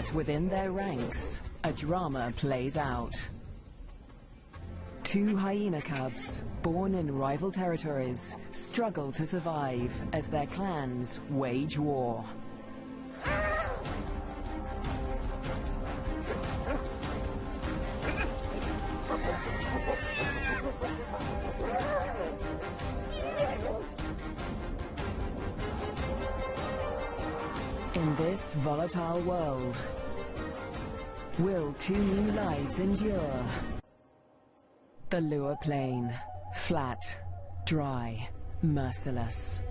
But within their ranks, a drama plays out. Two hyena cubs, born in rival territories, struggle to survive as their clans wage war. In this volatile world, will two new lives endure? The Lua Plain, flat, dry, merciless.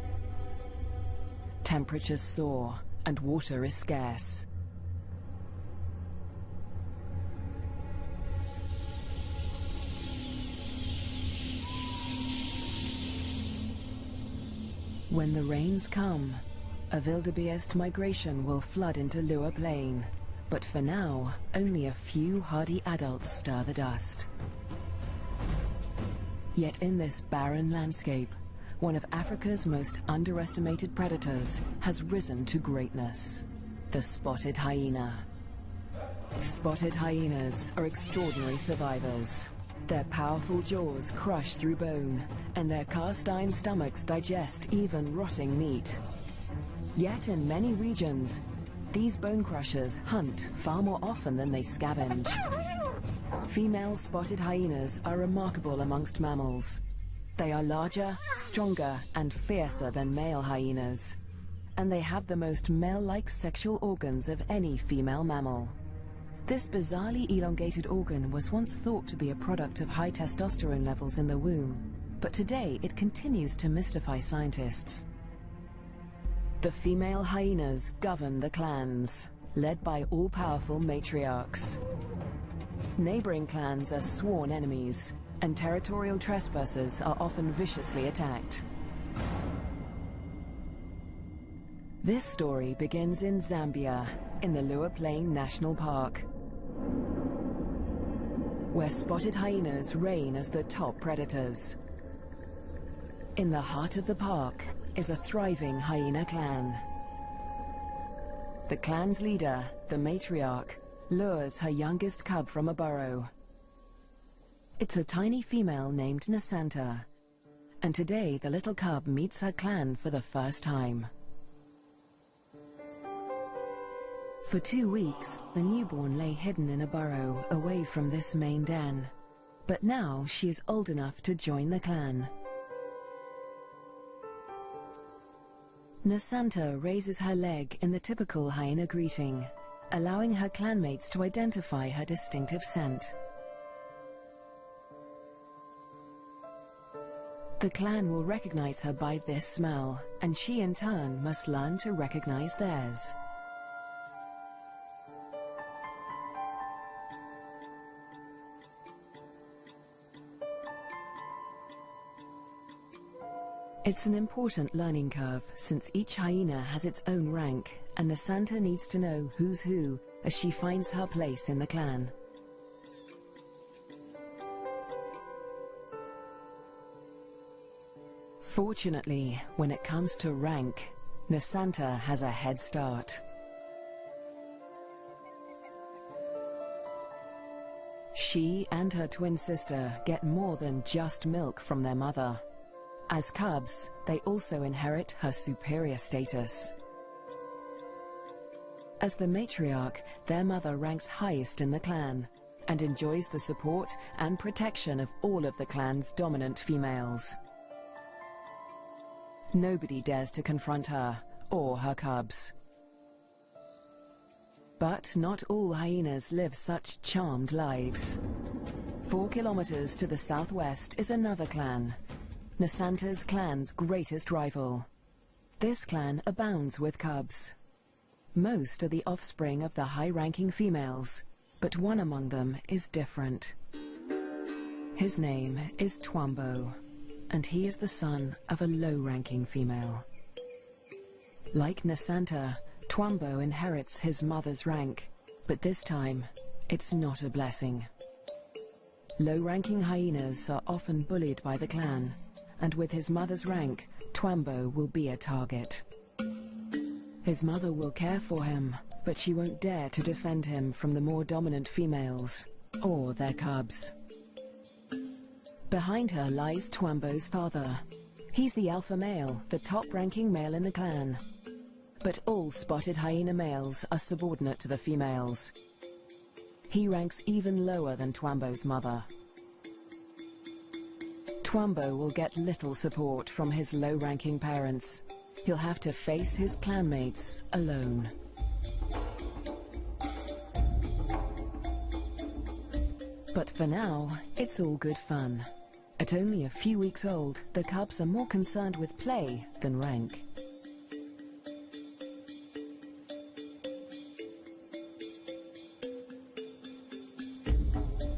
Temperatures soar and water is scarce. When the rains come, a wildebeest migration will flood into Lua Plain. But for now, only a few hardy adults stir the dust. Yet in this barren landscape, one of Africa's most underestimated predators has risen to greatness: the spotted hyena. Spotted hyenas are extraordinary survivors. Their powerful jaws crush through bone, and their cast-iron stomachs digest even rotting meat. Yet in many regions, these bone crushers hunt far more often than they scavenge. Female spotted hyenas are remarkable amongst mammals. They are larger, stronger, and fiercer than male hyenas. And they have the most male-like sexual organs of any female mammal. This bizarrely elongated organ was once thought to be a product of high testosterone levels in the womb, but today it continues to mystify scientists. The female hyenas govern the clans, led by all-powerful matriarchs. Neighboring clans are sworn enemies, and territorial trespassers are often viciously attacked. This story begins in Zambia, in the Lua Plain National Park, where spotted hyenas reign as the top predators. In the heart of the park is a thriving hyena clan. The clan's leader, the matriarch, lures her youngest cub from a burrow. It's a tiny female named Nasanta, and today the little cub meets her clan for the first time. For 2 weeks, the newborn lay hidden in a burrow away from this main den, but now she is old enough to join the clan. Nasanta raises her leg in the typical hyena greeting, allowing her clanmates to identify her distinctive scent. The clan will recognize her by this smell, and she in turn must learn to recognize theirs. It's an important learning curve, since each hyena has its own rank, and Nasanta needs to know who's who as she finds her place in the clan. Fortunately, when it comes to rank, Nasanta has a head start. She and her twin sister get more than just milk from their mother. As cubs, they also inherit her superior status. As the matriarch, their mother ranks highest in the clan and enjoys the support and protection of all of the clan's dominant females. Nobody dares to confront her or her cubs. But not all hyenas live such charmed lives. 4 kilometers to the southwest is another clan, Nasanta's clan's greatest rival. This clan abounds with cubs. Most are the offspring of the high-ranking females, but one among them is different. His name is Twambo, and he is the son of a low-ranking female. Like Nasanta, Twambo inherits his mother's rank, but this time, it's not a blessing. Low-ranking hyenas are often bullied by the clan, and with his mother's rank, Twambo will be a target. His mother will care for him, but she won't dare to defend him from the more dominant females or their cubs. Behind her lies Twambo's father. He's the alpha male, the top-ranking male in the clan. But all spotted hyena males are subordinate to the females. He ranks even lower than Twambo's mother. Twambo will get little support from his low-ranking parents. He'll have to face his clanmates alone. But for now, it's all good fun. At only a few weeks old, the cubs are more concerned with play than rank.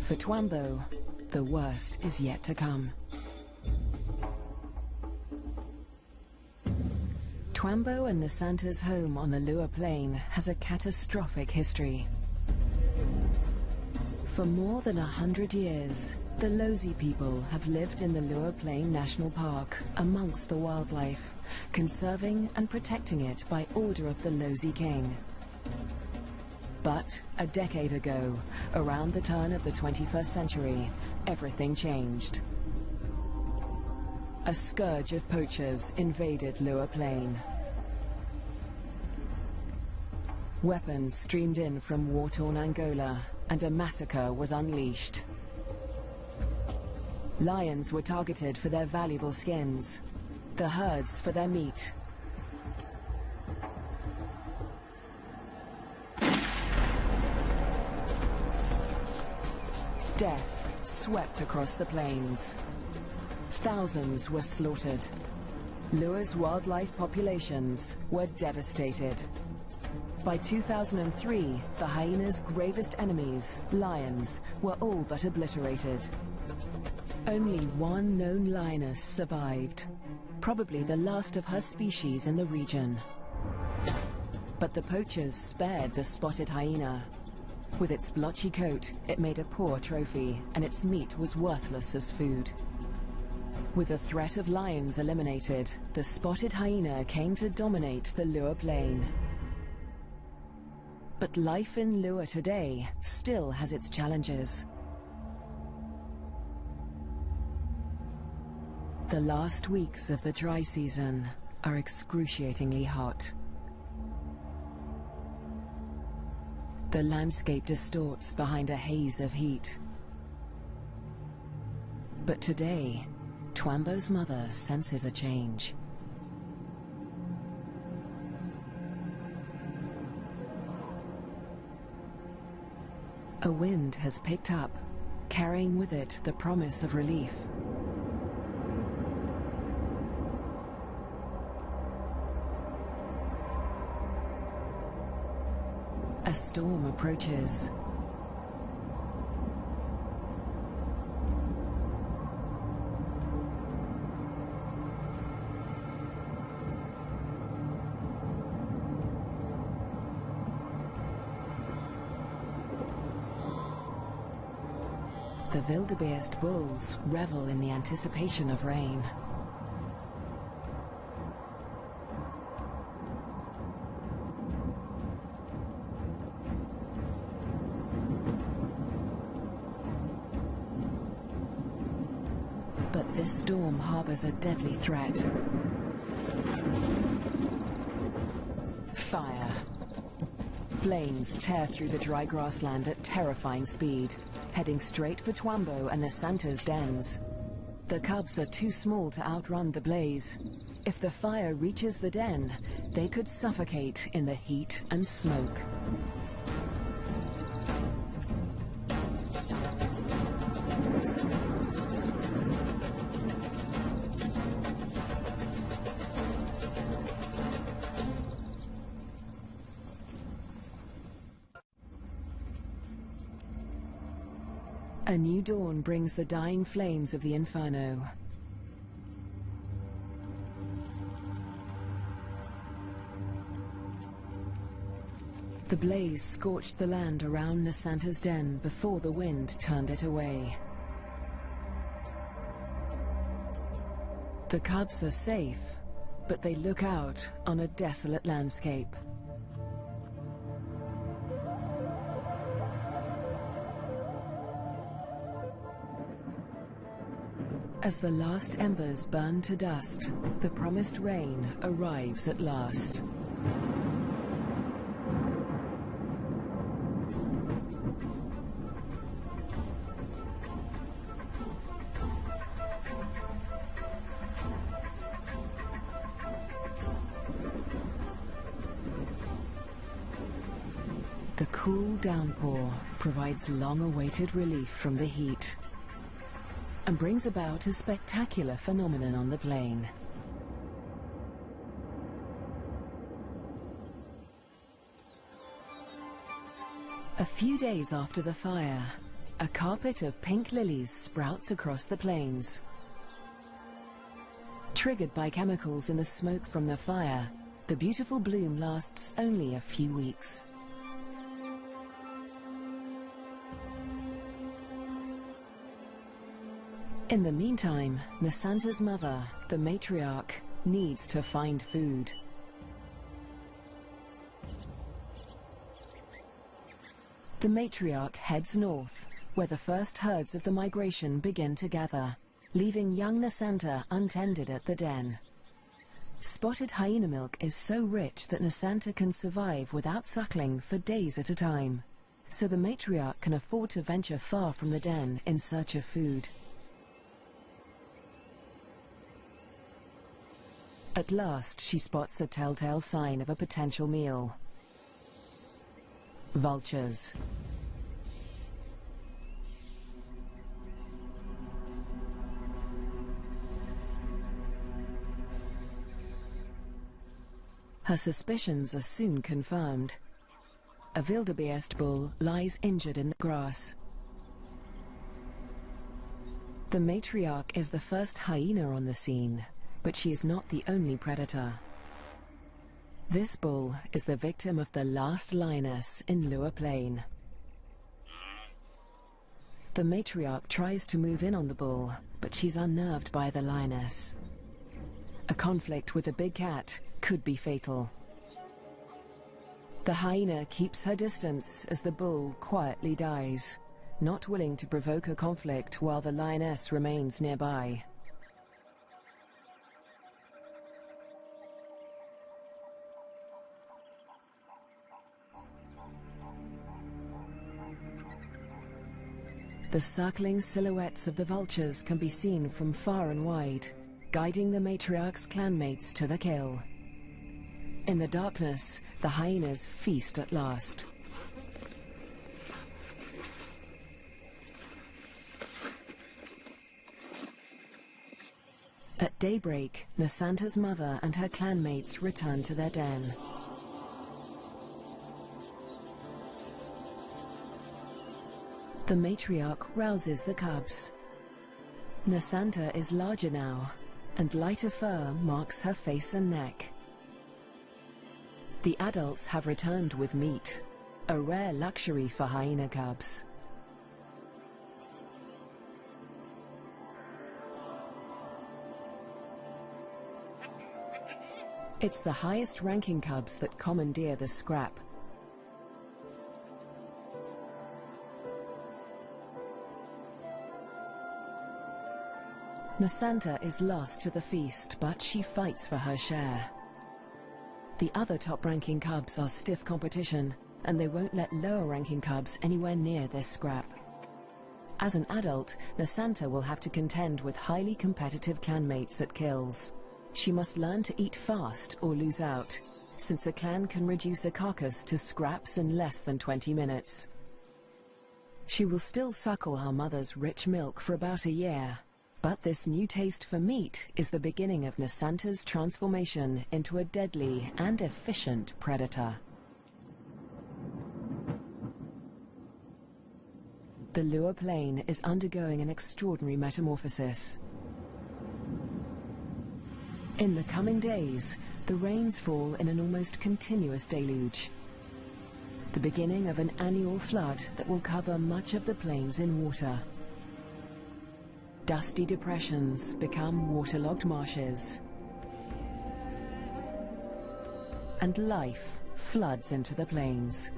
For Twambo, the worst is yet to come. Twambo and Nasanta's home on the Lua Plain has a catastrophic history. For more than 100 years, the Lozi people have lived in the Lua Plain National Park amongst the wildlife, conserving and protecting it by order of the Lozi King. But a decade ago, around the turn of the 21st century, everything changed. A scourge of poachers invaded Lua Plain. Weapons streamed in from war-torn Angola, and a massacre was unleashed. Lions were targeted for their valuable skins, the herds for their meat. Death swept across the plains. Thousands were slaughtered. Lua's wildlife populations were devastated. By 2003, the hyena's gravest enemies, lions, were all but obliterated. Only one known lioness survived, probably the last of her species in the region. But the poachers spared the spotted hyena. With its blotchy coat, it made a poor trophy, and its meat was worthless as food. With the threat of lions eliminated, the spotted hyena came to dominate the Lua Plain. But life in Lua today still has its challenges. The last weeks of the dry season are excruciatingly hot. The landscape distorts behind a haze of heat. But today, Twambo's mother senses a change. A wind has picked up, carrying with it the promise of relief. A storm approaches. The wildebeest bulls revel in the anticipation of rain. But this storm harbors a deadly threat. Fire. Flames tear through the dry grassland at terrifying speed, heading straight for Twambo and Nasanta's dens. The cubs are too small to outrun the blaze. If the fire reaches the den, they could suffocate in the heat and smoke. A new dawn brings the dying flames of the inferno. The blaze scorched the land around Nasanta's den before the wind turned it away. The cubs are safe, but they look out on a desolate landscape. As the last embers burn to dust, the promised rain arrives at last. The cool downpour provides long-awaited relief from the heat and brings about a spectacular phenomenon on the plain. A few days after the fire, a carpet of pink lilies sprouts across the plains. Triggered by chemicals in the smoke from the fire, the beautiful bloom lasts only a few weeks. In the meantime, Nasanta's mother, the matriarch, needs to find food. The matriarch heads north, where the first herds of the migration begin to gather, leaving young Nasanta untended at the den. Spotted hyena milk is so rich that Nasanta can survive without suckling for days at a time, so the matriarch can afford to venture far from the den in search of food. At last, she spots a telltale sign of a potential meal. Vultures. Her suspicions are soon confirmed. A wildebeest bull lies injured in the grass. The matriarch is the first hyena on the scene, but she is not the only predator. This bull is the victim of the last lioness in Lua Plain. The matriarch tries to move in on the bull, but she's unnerved by the lioness. A conflict with a big cat could be fatal. The hyena keeps her distance as the bull quietly dies, not willing to provoke a conflict while the lioness remains nearby. The circling silhouettes of the vultures can be seen from far and wide, guiding the matriarch's clanmates to the kill. In the darkness, the hyenas feast at last. At daybreak, Nasanta's mother and her clanmates return to their den. The matriarch rouses the cubs. Nasanta is larger now, and lighter fur marks her face and neck. The adults have returned with meat, a rare luxury for hyena cubs. It's the highest-ranking cubs that commandeer the scrap. Nasanta is lost to the feast, but she fights for her share. The other top-ranking cubs are stiff competition, and they won't let lower-ranking cubs anywhere near this scrap. As an adult, Nasanta will have to contend with highly competitive clanmates at kills. She must learn to eat fast or lose out, since a clan can reduce a carcass to scraps in less than 20 minutes. She will still suckle her mother's rich milk for about a year, but this new taste for meat is the beginning of Nasanta's transformation into a deadly and efficient predator. The Lua Plain is undergoing an extraordinary metamorphosis. In the coming days, the rains fall in an almost continuous deluge, the beginning of an annual flood that will cover much of the plains in water. Dusty depressions become waterlogged marshes, and life floods into the plains.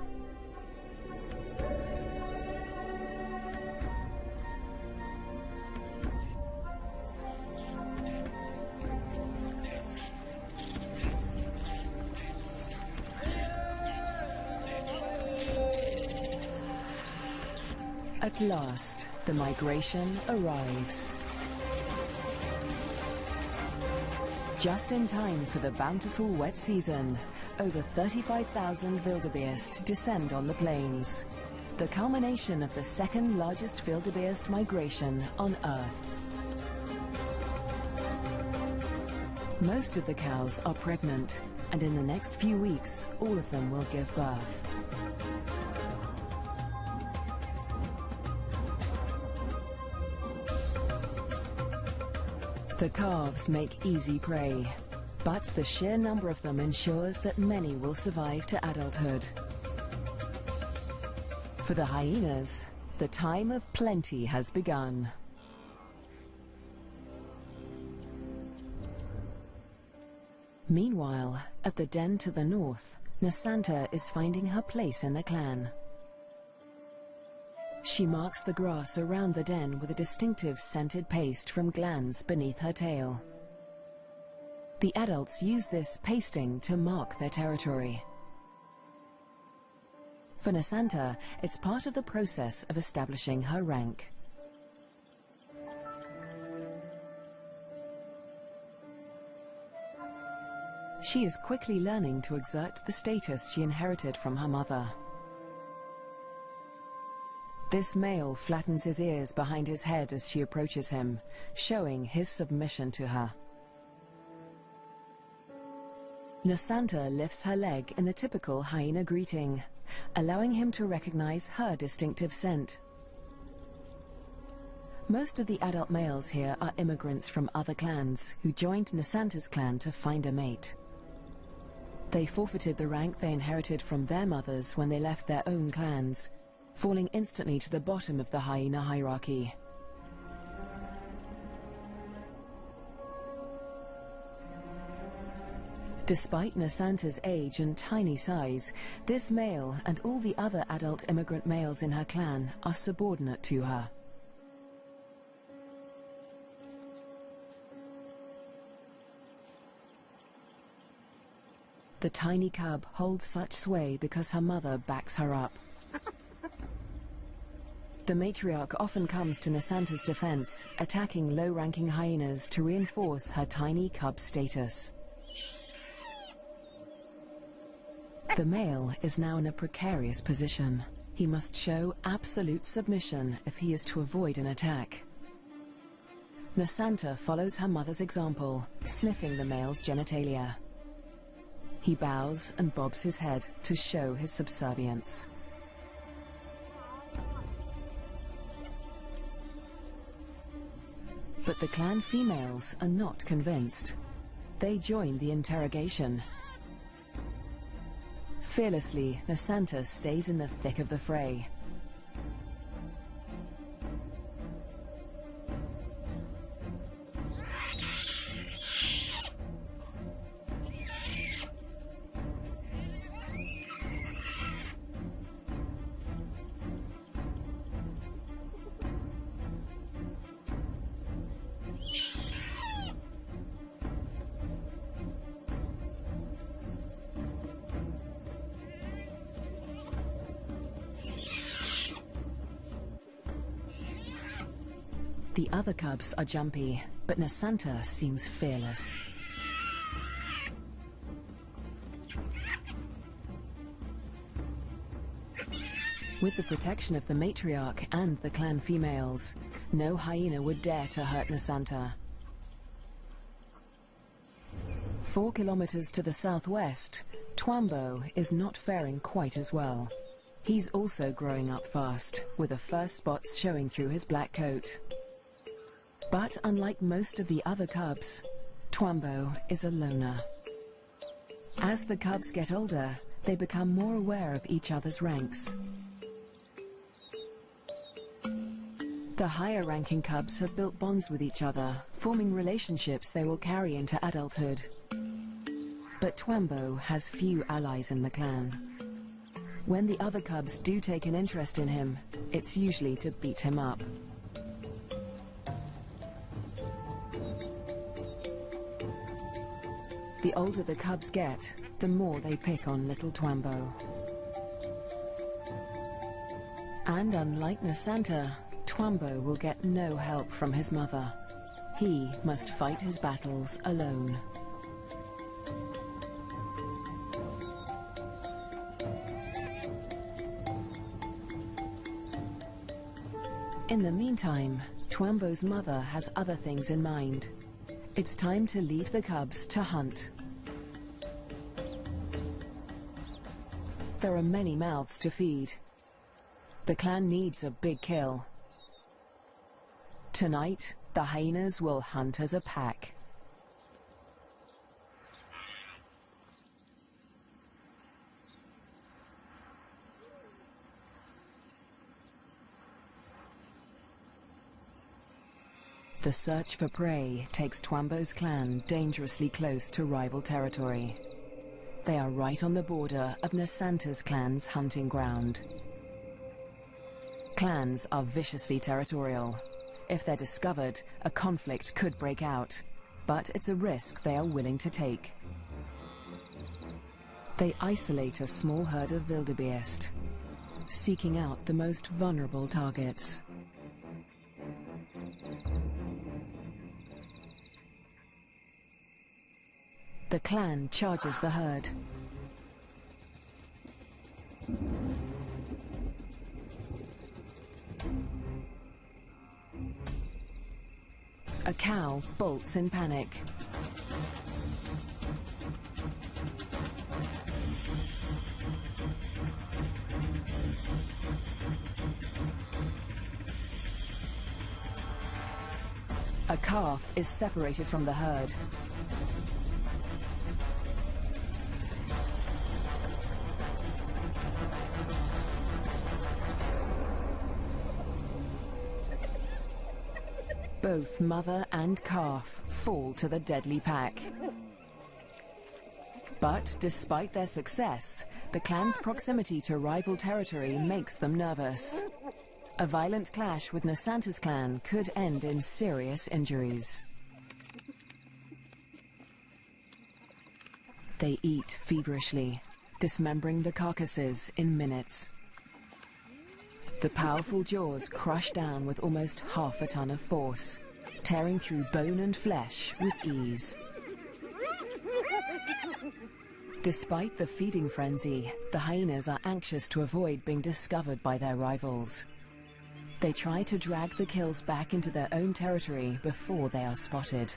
At last, the migration arrives. Just in time for the bountiful wet season, over 35,000 wildebeest descend on the plains, the culmination of the second largest wildebeest migration on Earth. Most of the cows are pregnant, and in the next few weeks, all of them will give birth. The calves make easy prey, but the sheer number of them ensures that many will survive to adulthood. For the hyenas, the time of plenty has begun. Meanwhile, at the den to the north, Nasanta is finding her place in the clan. She marks the grass around the den with a distinctive scented paste from glands beneath her tail. The adults use this pasting to mark their territory. For Nasanta, it's part of the process of establishing her rank. She is quickly learning to exert the status she inherited from her mother. This male flattens his ears behind his head as she approaches him, showing his submission to her. Nasanta lifts her leg in the typical hyena greeting, allowing him to recognize her distinctive scent. Most of the adult males here are immigrants from other clans who joined Nasanta's clan to find a mate. They forfeited the rank they inherited from their mothers when they left their own clans, falling instantly to the bottom of the hyena hierarchy. Despite Nasanta's age and tiny size, this male and all the other adult immigrant males in her clan are subordinate to her. The tiny cub holds such sway because her mother backs her up. The matriarch often comes to Nasanta's defense, attacking low-ranking hyenas to reinforce her tiny cub status. The male is now in a precarious position. He must show absolute submission if he is to avoid an attack. Nasanta follows her mother's example, sniffing the male's genitalia. He bows and bobs his head to show his subservience. But the clan females are not convinced. They join the interrogation. Fearlessly, Nasanta stays in the thick of the fray. The other cubs are jumpy, but Nasanta seems fearless. With the protection of the matriarch and the clan females, no hyena would dare to hurt Nasanta. 4 kilometers to the southwest, Twambo is not faring quite as well. He's also growing up fast, with the first spots showing through his black coat. But unlike most of the other cubs, Twambo is a loner. As the cubs get older, they become more aware of each other's ranks. The higher-ranking cubs have built bonds with each other, forming relationships they will carry into adulthood. But Twambo has few allies in the clan. When the other cubs do take an interest in him, it's usually to beat him up. The older the cubs get, the more they pick on little Twambo. And unlike Nasanta, Twambo will get no help from his mother. He must fight his battles alone. In the meantime, Twambo's mother has other things in mind. It's time to leave the cubs to hunt. There are many mouths to feed. The clan needs a big kill. Tonight, the hyenas will hunt as a pack. The search for prey takes Twambo's clan dangerously close to rival territory. They are right on the border of Nasanta's clan's hunting ground. Clans are viciously territorial. If they're discovered, a conflict could break out, but it's a risk they are willing to take. They isolate a small herd of wildebeest, seeking out the most vulnerable targets. The clan charges the herd. A cow bolts in panic. A calf is separated from the herd. Both mother and calf fall to the deadly pack. But despite their success, the clan's proximity to rival territory makes them nervous. A violent clash with Nasanta's clan could end in serious injuries. They eat feverishly, dismembering the carcasses in minutes. The powerful jaws crush down with almost half a ton of force, tearing through bone and flesh with ease. Despite the feeding frenzy, the hyenas are anxious to avoid being discovered by their rivals. They try to drag the kills back into their own territory before they are spotted.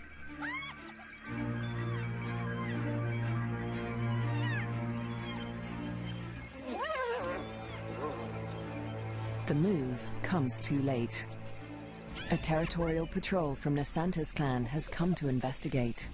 The move comes too late. A territorial patrol from Nasanta's clan has come to investigate.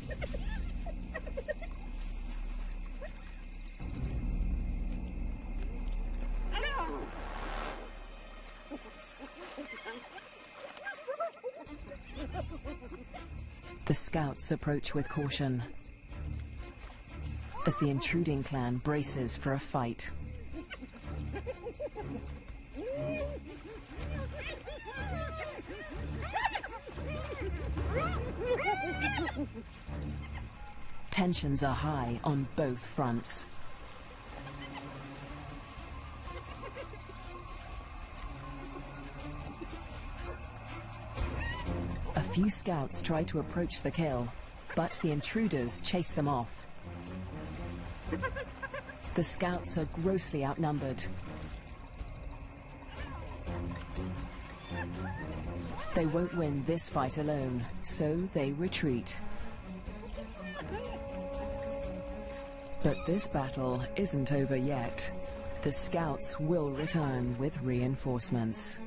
The scouts approach with caution as the intruding clan braces for a fight. Tensions are high on both fronts. A few scouts try to approach the kill, but the intruders chase them off. The scouts are grossly outnumbered. They won't win this fight alone, so they retreat. But this battle isn't over yet. The scouts will return with reinforcements.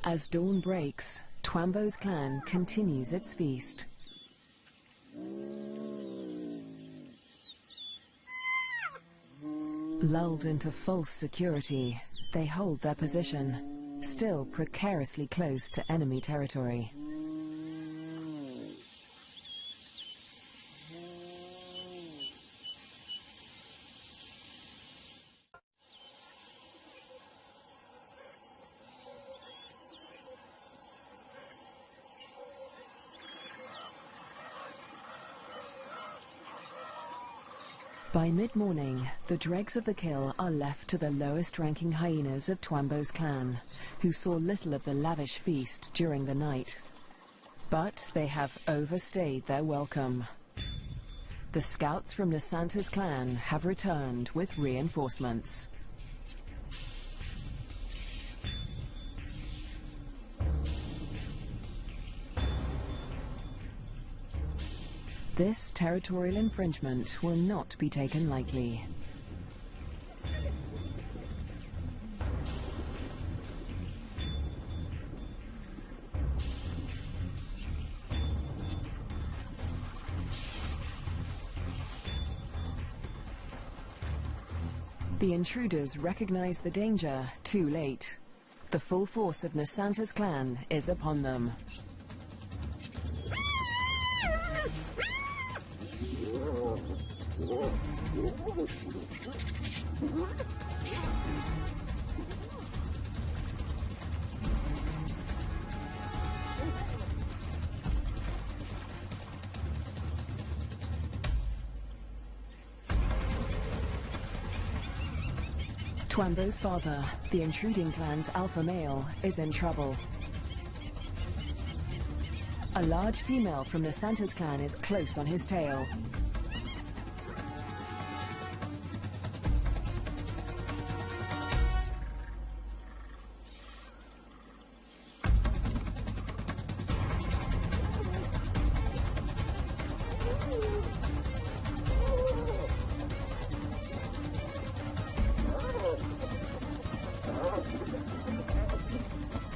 As dawn breaks, Twambo's clan continues its feast. Lulled into false security, they hold their position, still precariously close to enemy territory. By mid-morning, the dregs of the kill are left to the lowest-ranking hyenas of Twambo's clan, who saw little of the lavish feast during the night. But they have overstayed their welcome. The scouts from Nasanta's clan have returned with reinforcements. This territorial infringement will not be taken lightly. The intruders recognize the danger too late. The full force of Nasanta's clan is upon them. Twambo's father, the intruding clan's alpha male, is in trouble. A large female from Nasanta's clan is close on his tail.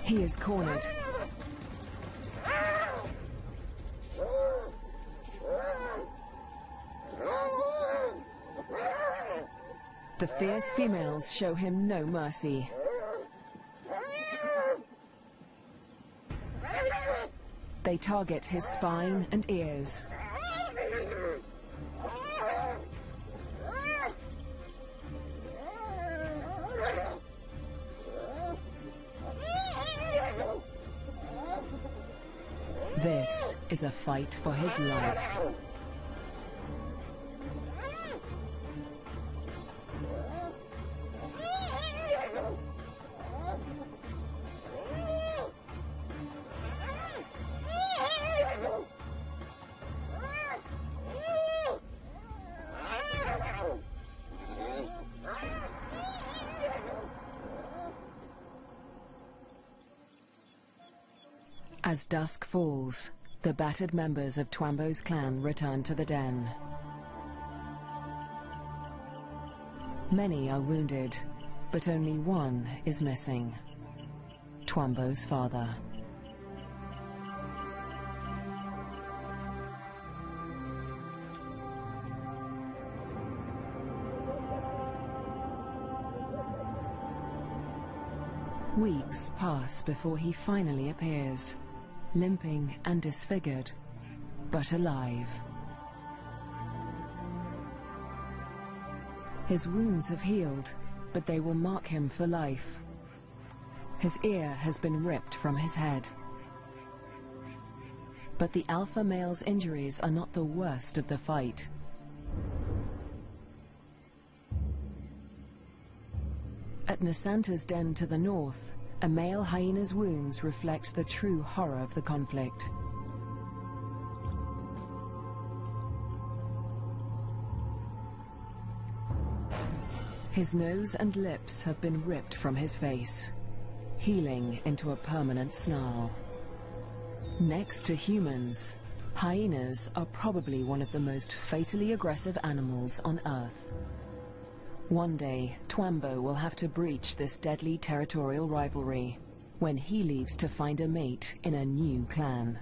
He is cornered. The fierce females show him no mercy. They target his spine and ears. This is a fight for his life. As dusk falls, the battered members of Twambo's clan return to the den. Many are wounded, but only one is missing: Twambo's father. Weeks pass before he finally appears, limping and disfigured, but alive. His wounds have healed, but they will mark him for life. His ear has been ripped from his head. But the alpha male's injuries are not the worst of the fight. At Nasanta's den to the north, a male hyena's wounds reflect the true horror of the conflict. His nose and lips have been ripped from his face, healing into a permanent snarl. Next to humans, hyenas are probably one of the most fatally aggressive animals on Earth. One day, Twambo will have to breach this deadly territorial rivalry when he leaves to find a mate in a new clan.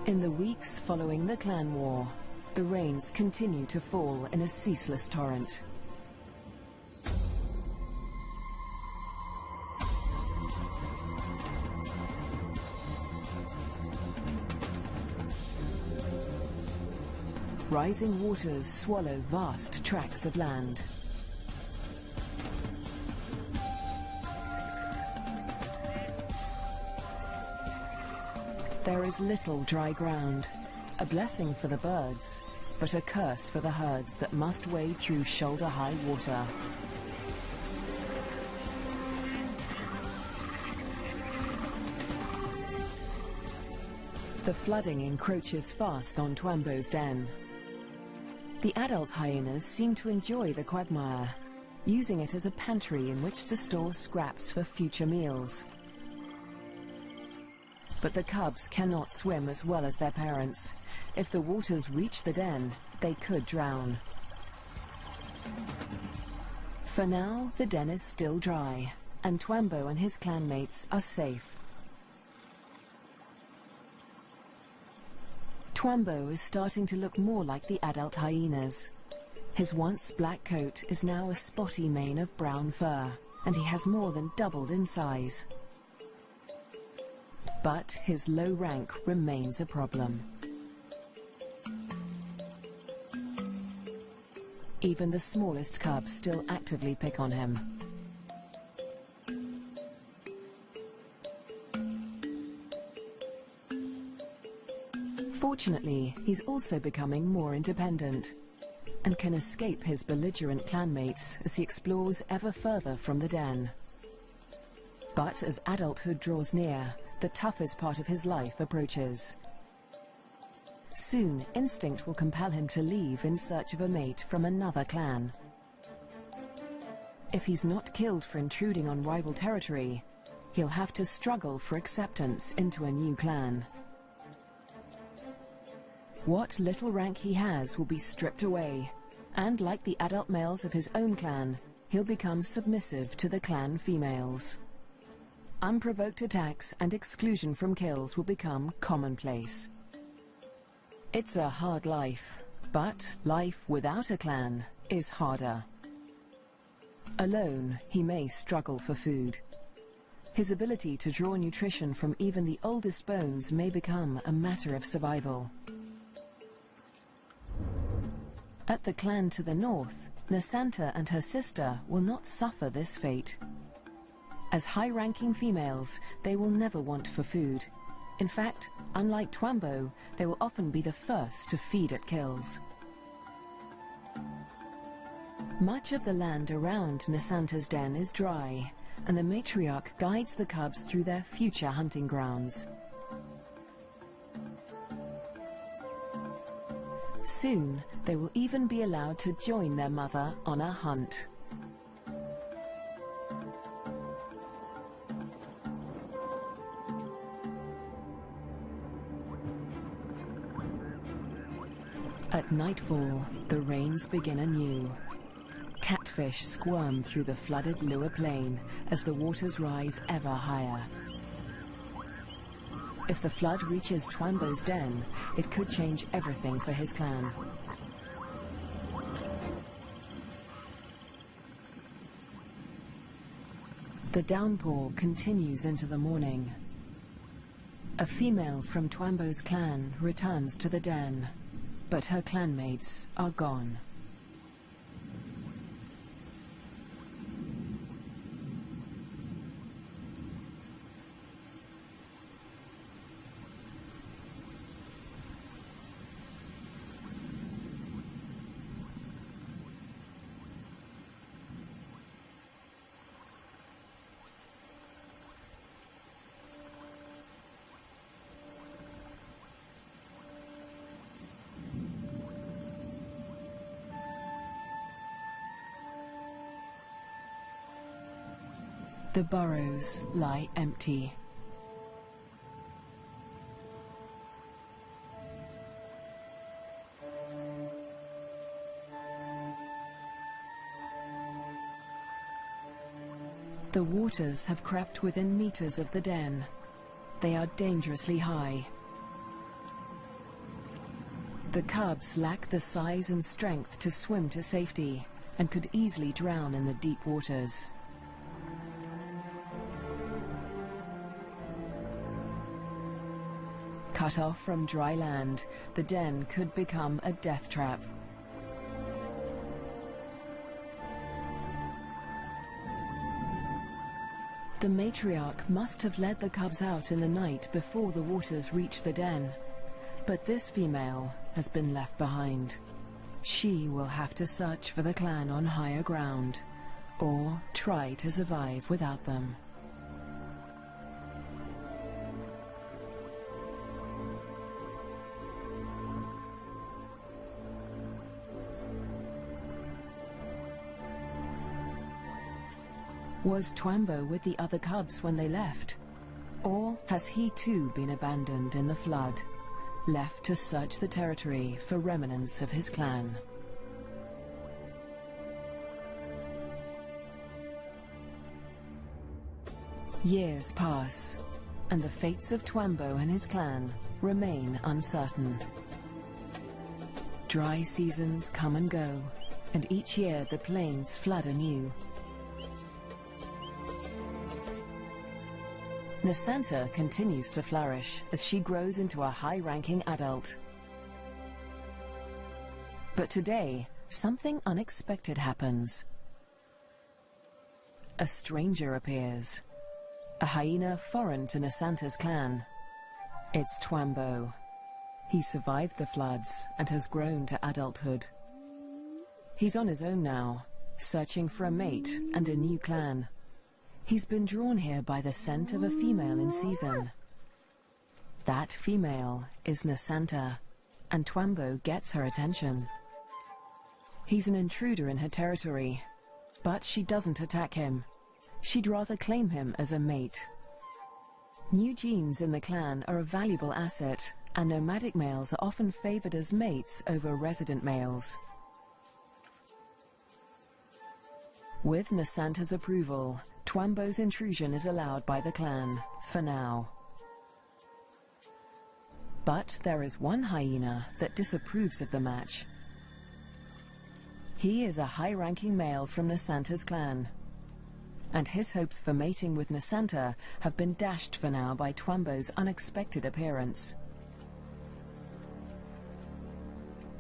In the weeks following the clan war, the rains continue to fall in a ceaseless torrent. rising waters swallow vast tracts of land. There is little dry ground, a blessing for the birds, but a curse for the herds that must wade through shoulder-high water. The flooding encroaches fast on Twambo's den. The adult hyenas seem to enjoy the quagmire, using it as a pantry in which to store scraps for future meals. But the cubs cannot swim as well as their parents. If the waters reach the den, they could drown. For now, the den is still dry, and Twambo and his clanmates are safe. Twambo is starting to look more like the adult hyenas. His once black coat is now a spotty mane of brown fur, and he has more than doubled in size. But his low rank remains a problem. Even the smallest cubs still actively pick on him. Fortunately, he's also becoming more independent and can escape his belligerent clanmates as he explores ever further from the den. But as adulthood draws near, the toughest part of his life approaches. Soon, instinct will compel him to leave in search of a mate from another clan. If he's not killed for intruding on rival territory, he'll have to struggle for acceptance into a new clan. What little rank he has will be stripped away, and like the adult males of his own clan, he'll become submissive to the clan females. Unprovoked attacks and exclusion from kills will become commonplace. It's a hard life, but life without a clan is harder. Alone, he may struggle for food. His ability to draw nutrition from even the oldest bones may become a matter of survival. At the clan to the north, Nasanta and her sister will not suffer this fate. As high-ranking females, they will never want for food. In fact, unlike Twambo, they will often be the first to feed at kills. Much of the land around Nasanta's den is dry, and the matriarch guides the cubs through their future hunting grounds. Soon, they will even be allowed to join their mother on a hunt. At nightfall, the rains begin anew. Catfish squirm through the flooded Lua Plain as the waters rise ever higher. If the flood reaches Twambo's den, it could change everything for his clan. The downpour continues into the morning. A female from Twambo's clan returns to the den, but her clanmates are gone. The burrows lie empty. The waters have crept within meters of the den. They are dangerously high. The cubs lack the size and strength to swim to safety and could easily drown in the deep waters. Cut off from dry land, the den could become a death trap. The matriarch must have led the cubs out in the night before the waters reached the den. But this female has been left behind. She will have to search for the clan on higher ground, or try to survive without them. Was Twambo with the other cubs when they left? Or has he too been abandoned in the flood, left to search the territory for remnants of his clan? Years pass, and the fates of Twambo and his clan remain uncertain. Dry seasons come and go, and each year the plains flood anew. Nasanta continues to flourish as she grows into a high-ranking adult. But today, something unexpected happens. A stranger appears, a hyena foreign to Nasanta's clan. It's Twambo. He survived the floods and has grown to adulthood. He's on his own now, searching for a mate and a new clan. He's been drawn here by the scent of a female in season. That female is Nasanta, and Twambo gets her attention. He's an intruder in her territory, but she doesn't attack him. She'd rather claim him as a mate. New genes in the clan are a valuable asset, and nomadic males are often favored as mates over resident males. With Nasanta's approval, Twambo's intrusion is allowed by the clan, for now. But there is one hyena that disapproves of the match. He is a high-ranking male from Nasanta's clan, and his hopes for mating with Nasanta have been dashed for now by Twambo's unexpected appearance.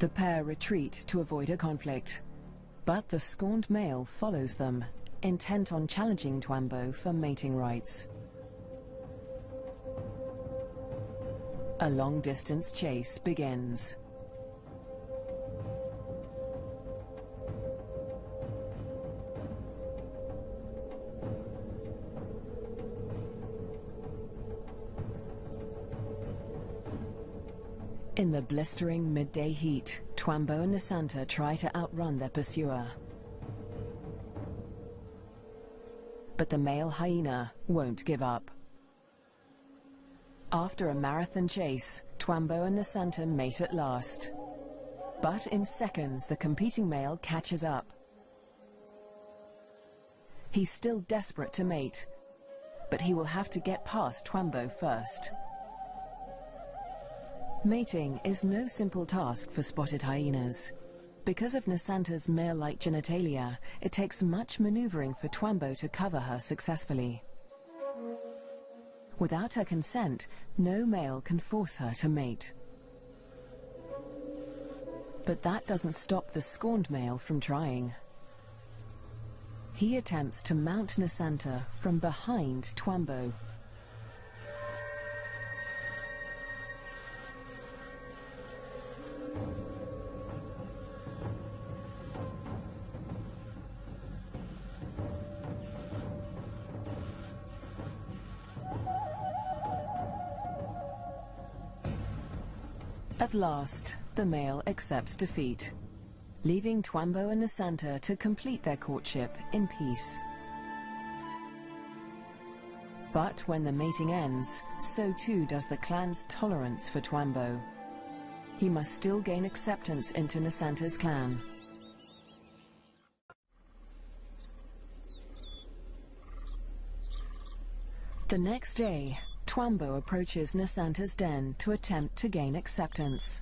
The pair retreat to avoid a conflict, but the scorned male follows them, intent on challenging Twambo for mating rights. A long-distance chase begins. In the blistering midday heat, Twambo and Nasanta try to outrun their pursuer. But the male hyena won't give up. After a marathon chase, Twambo and Nasanta mate at last. But in seconds, the competing male catches up. He's still desperate to mate, but he will have to get past Twambo first. Mating is no simple task for spotted hyenas. Because of Nasanta's male-like genitalia, it takes much maneuvering for Twambo to cover her successfully. Without her consent, no male can force her to mate. But that doesn't stop the scorned male from trying. He attempts to mount Nasanta from behind Twambo. At last, the male accepts defeat, leaving Twambo and Nasanta to complete their courtship in peace. But when the mating ends, so too does the clan's tolerance for Twambo. He must still gain acceptance into Nasanta's clan. The next day, Twambo approaches Nasanta's den to attempt to gain acceptance.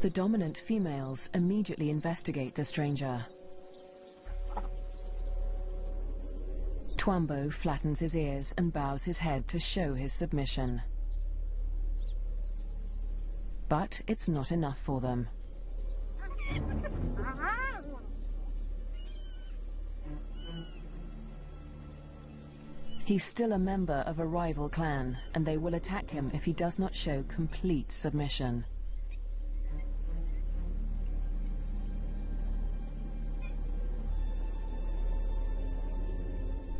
The dominant females immediately investigate the stranger. Twambo flattens his ears and bows his head to show his submission. But it's not enough for them. He's still a member of a rival clan, and they will attack him if he does not show complete submission.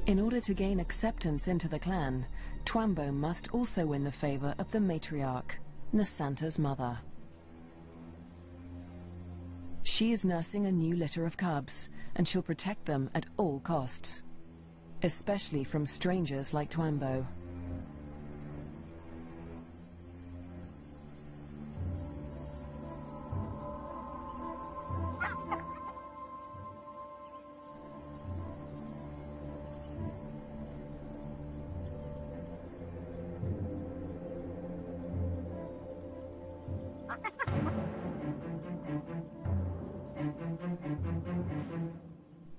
In order to gain acceptance into the clan, Twambo must also win the favor of the matriarch, Nasanta's mother. She is nursing a new litter of cubs, and she'll protect them at all costs, especially from strangers like Twambo.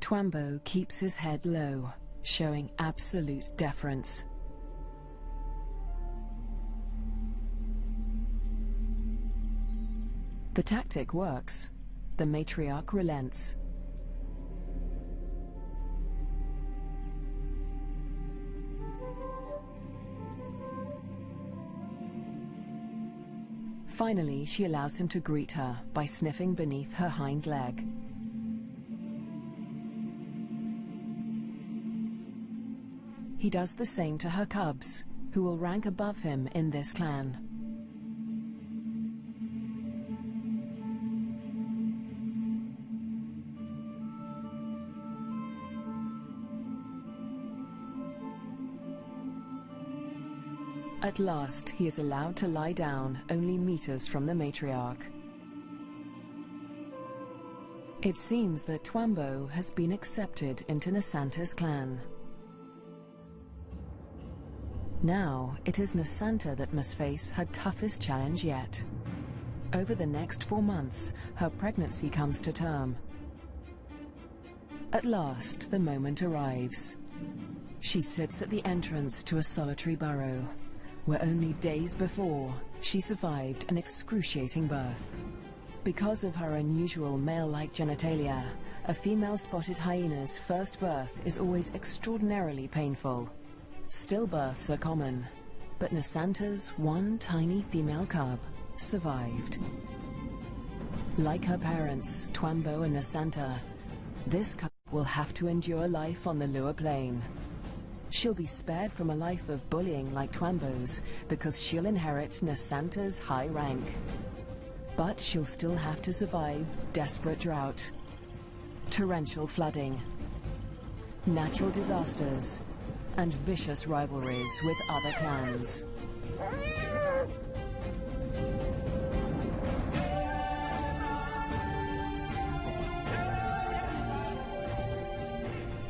Twambo keeps his head low, showing absolute deference. The tactic works. The matriarch relents. Finally, she allows him to greet her by sniffing beneath her hind leg. He does the same to her cubs, who will rank above him in this clan. At last, he is allowed to lie down only meters from the matriarch. It seems that Twambo has been accepted into Nasanta's clan. Now, it is Nasanta that must face her toughest challenge yet. Over the next 4 months, her pregnancy comes to term. At last, the moment arrives. She sits at the entrance to a solitary burrow, where only days before, she survived an excruciating birth. Because of her unusual male-like genitalia, a female spotted hyena's first birth is always extraordinarily painful. Stillbirths are common, but Nasanta's one tiny female cub survived. Like her parents, Twambo and Nasanta, this cub will have to endure life on the lower plane. She'll be spared from a life of bullying like Twambo's because she'll inherit Nasanta's high rank. But she'll still have to survive desperate drought, torrential flooding, natural disasters, and vicious rivalries with other clans.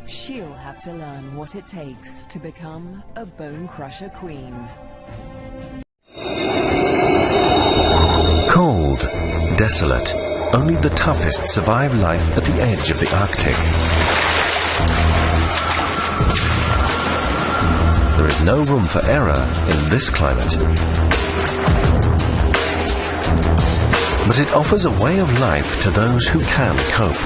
She'll have to learn what it takes to become a bone crusher queen. Cold, desolate, only the toughest survive life at the edge of the Arctic. There is no room for error in this climate. But it offers a way of life to those who can cope.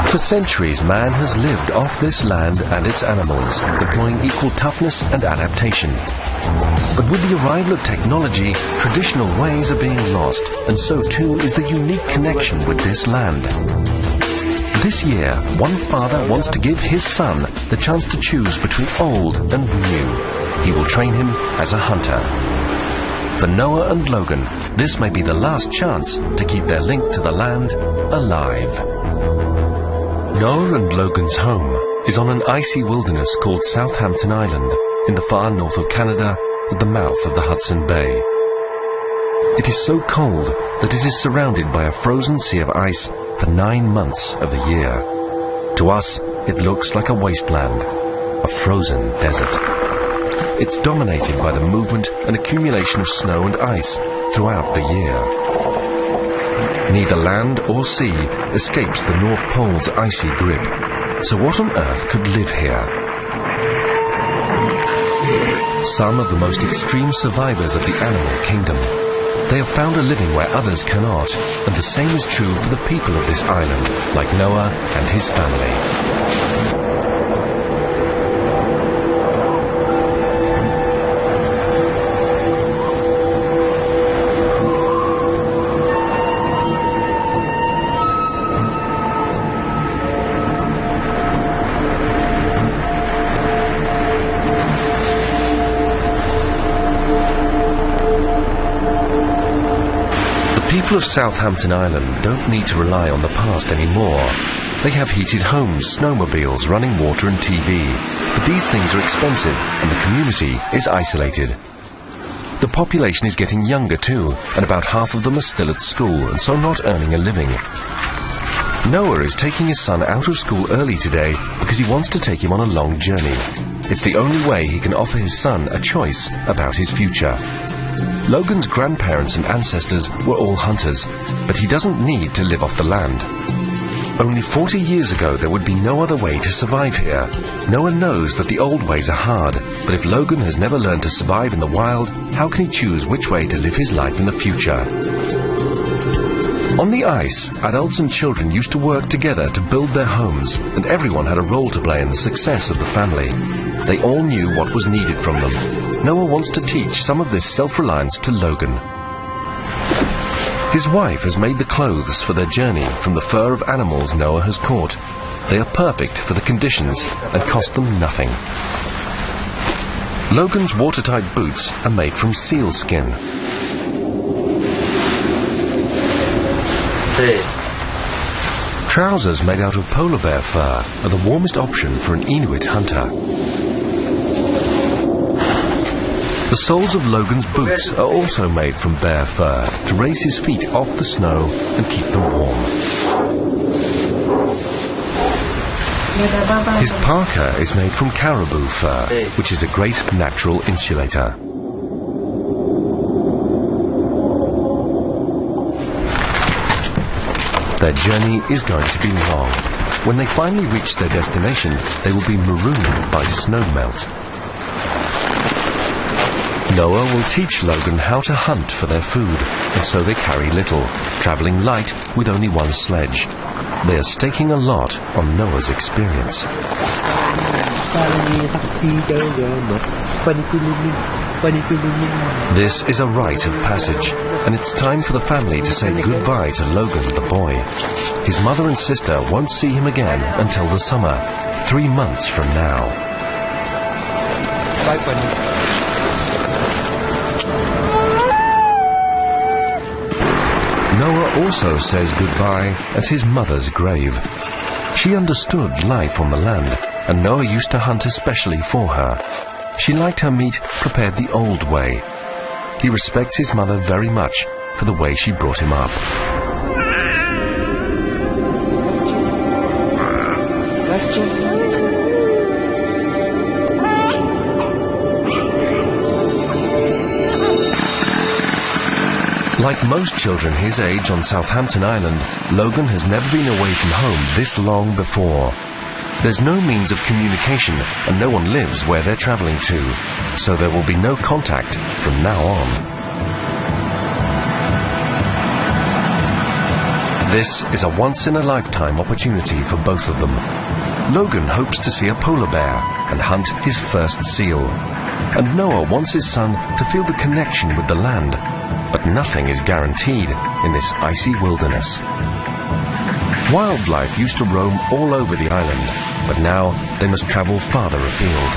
For centuries, man has lived off this land and its animals, deploying equal toughness and adaptation. But with the arrival of technology, traditional ways are being lost, and so too is the unique connection with this land. This year, one father wants to give his son the chance to choose between old and new. He will train him as a hunter. For Noah and Logan, this may be the last chance to keep their link to the land alive. Noah and Logan's home is on an icy wilderness called Southampton Island in the far north of Canada at the mouth of the Hudson Bay. It is so cold that it is surrounded by a frozen sea of ice for 9 months of the year. To us, it looks like a wasteland, a frozen desert. it's dominated by the movement and accumulation of snow and ice throughout the year. Neither land or sea escapes the North Pole's icy grip. So what on earth could live here? Some of the most extreme survivors of the animal kingdom. They have found a living where others cannot, and the same is true for the people of this island, like Noah and his family. The people of Southampton Island don't need to rely on the past anymore. They have heated homes, snowmobiles, running water and TV. But these things are expensive and the community is isolated. The population is getting younger too, and about half of them are still at school and so not earning a living. Noah is taking his son out of school early today because he wants to take him on a long journey. It's the only way he can offer his son a choice about his future. Logan's grandparents and ancestors were all hunters, but he doesn't need to live off the land. Only 40 years ago there would be no other way to survive here. Noah knows that the old ways are hard, but if Logan has never learned to survive in the wild, how can he choose which way to live his life in the future? On the ice, adults and children used to work together to build their homes, and everyone had a role to play in the success of the family. They all knew what was needed from them. Noah wants to teach some of this self-reliance to Logan. His wife has made the clothes for their journey from the fur of animals Noah has caught. They are perfect for the conditions and cost them nothing. Logan's watertight boots are made from seal skin. Trousers made out of polar bear fur are the warmest option for an Inuit hunter. The soles of Logan's boots are also made from bear fur to raise his feet off the snow and keep them warm. His parka is made from caribou fur, which is a great natural insulator. Their journey is going to be long. When they finally reach their destination, they will be marooned by snowmelt. Noah will teach Logan how to hunt for their food, and so they carry little, traveling light with only one sledge. They are staking a lot on Noah's experience. This is a rite of passage, and it's time for the family to say goodbye to Logan the boy. His mother and sister won't see him again until the summer, 3 months from now. Bye, Bunny. Noah also says goodbye at his mother's grave. She understood life on the land, and Noah used to hunt especially for her. She liked her meat prepared the old way. He respects his mother very much for the way she brought him up. Like most children his age on Southampton Island, Logan has never been away from home this long before. There's no means of communication and no one lives where they're traveling to, so there will be no contact from now on. This is a once-in-a-lifetime opportunity for both of them. Logan hopes to see a polar bear and hunt his first seal. And Noah wants his son to feel the connection with the land. But nothing is guaranteed in this icy wilderness. Wildlife used to roam all over the island, but now they must travel farther afield.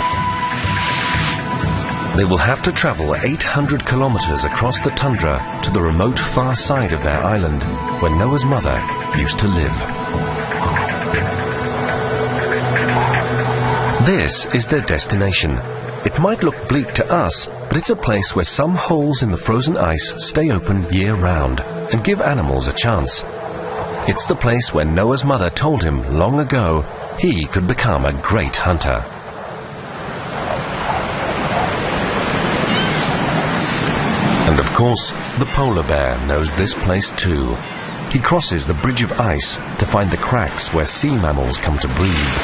They will have to travel 800 kilometers across the tundra to the remote far side of their island, where Noah's mother used to live. This is their destination. It might look bleak to us, but it's a place where some holes in the frozen ice stay open year-round and give animals a chance. It's the place where Noah's mother told him long ago he could become a great hunter. And of course, the polar bear knows this place too. He crosses the bridge of ice to find the cracks where sea mammals come to breathe.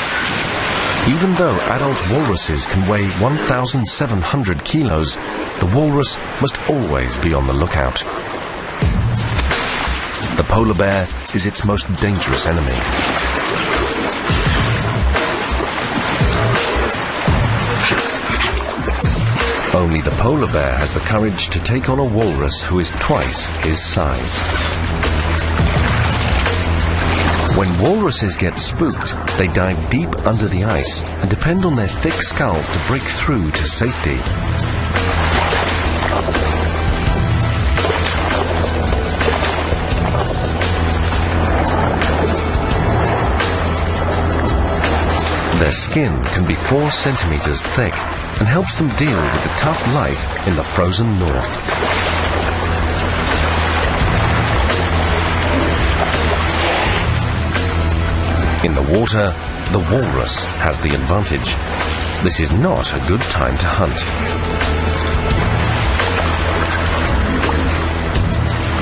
Even though adult walruses can weigh 1,700 kilos, the walrus must always be on the lookout. The polar bear is its most dangerous enemy. Only the polar bear has the courage to take on a walrus who is twice his size. When walruses get spooked, they dive deep under the ice and depend on their thick skulls to break through to safety. Their skin can be 4 centimeters thick and helps them deal with the tough life in the frozen north. In the water, the walrus has the advantage. This is not a good time to hunt.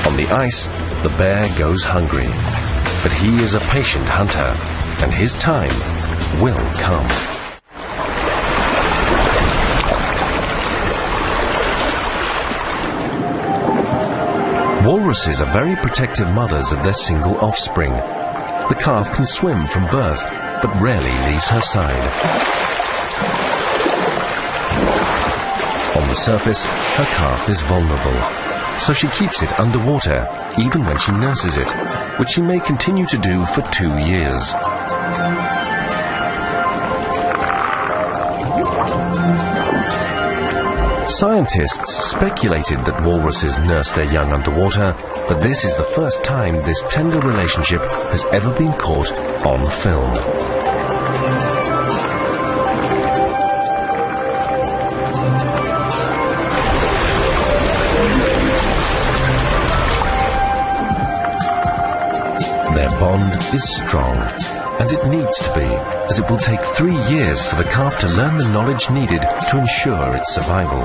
On the ice, the bear goes hungry, but he is a patient hunter, and his time will come. Walruses are very protective mothers of their single offspring. The calf can swim from birth, but rarely leaves her side. On the surface, her calf is vulnerable, so she keeps it underwater, even when she nurses it, which she may continue to do for 2 years. Scientists speculated that walruses nurse their young underwater, but this is the first time this tender relationship has ever been caught on film. Their bond is strong, and it needs to be, as it will take 3 years for the calf to learn the knowledge needed to ensure its survival.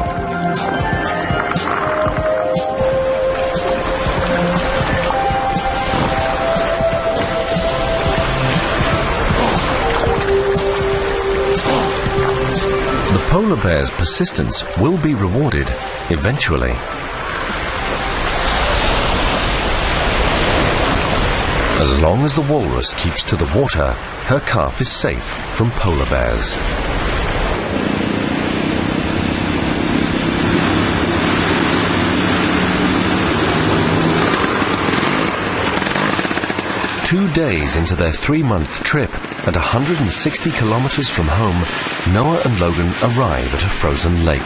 The polar bear's persistence will be rewarded eventually. As long as the walrus keeps to the water, her calf is safe from polar bears. Two days into their 3-month trip, at 160 kilometers from home, Noah and Logan arrive at a frozen lake.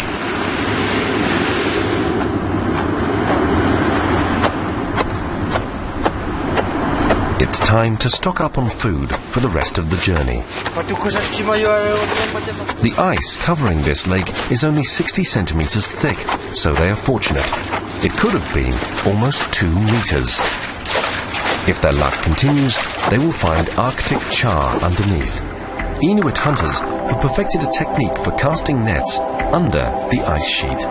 It's time to stock up on food for the rest of the journey. The ice covering this lake is only 60 centimeters thick, so they are fortunate. It could have been almost 2 meters. If their luck continues, they will find Arctic char underneath. Inuit hunters have perfected a technique for casting nets under the ice sheet.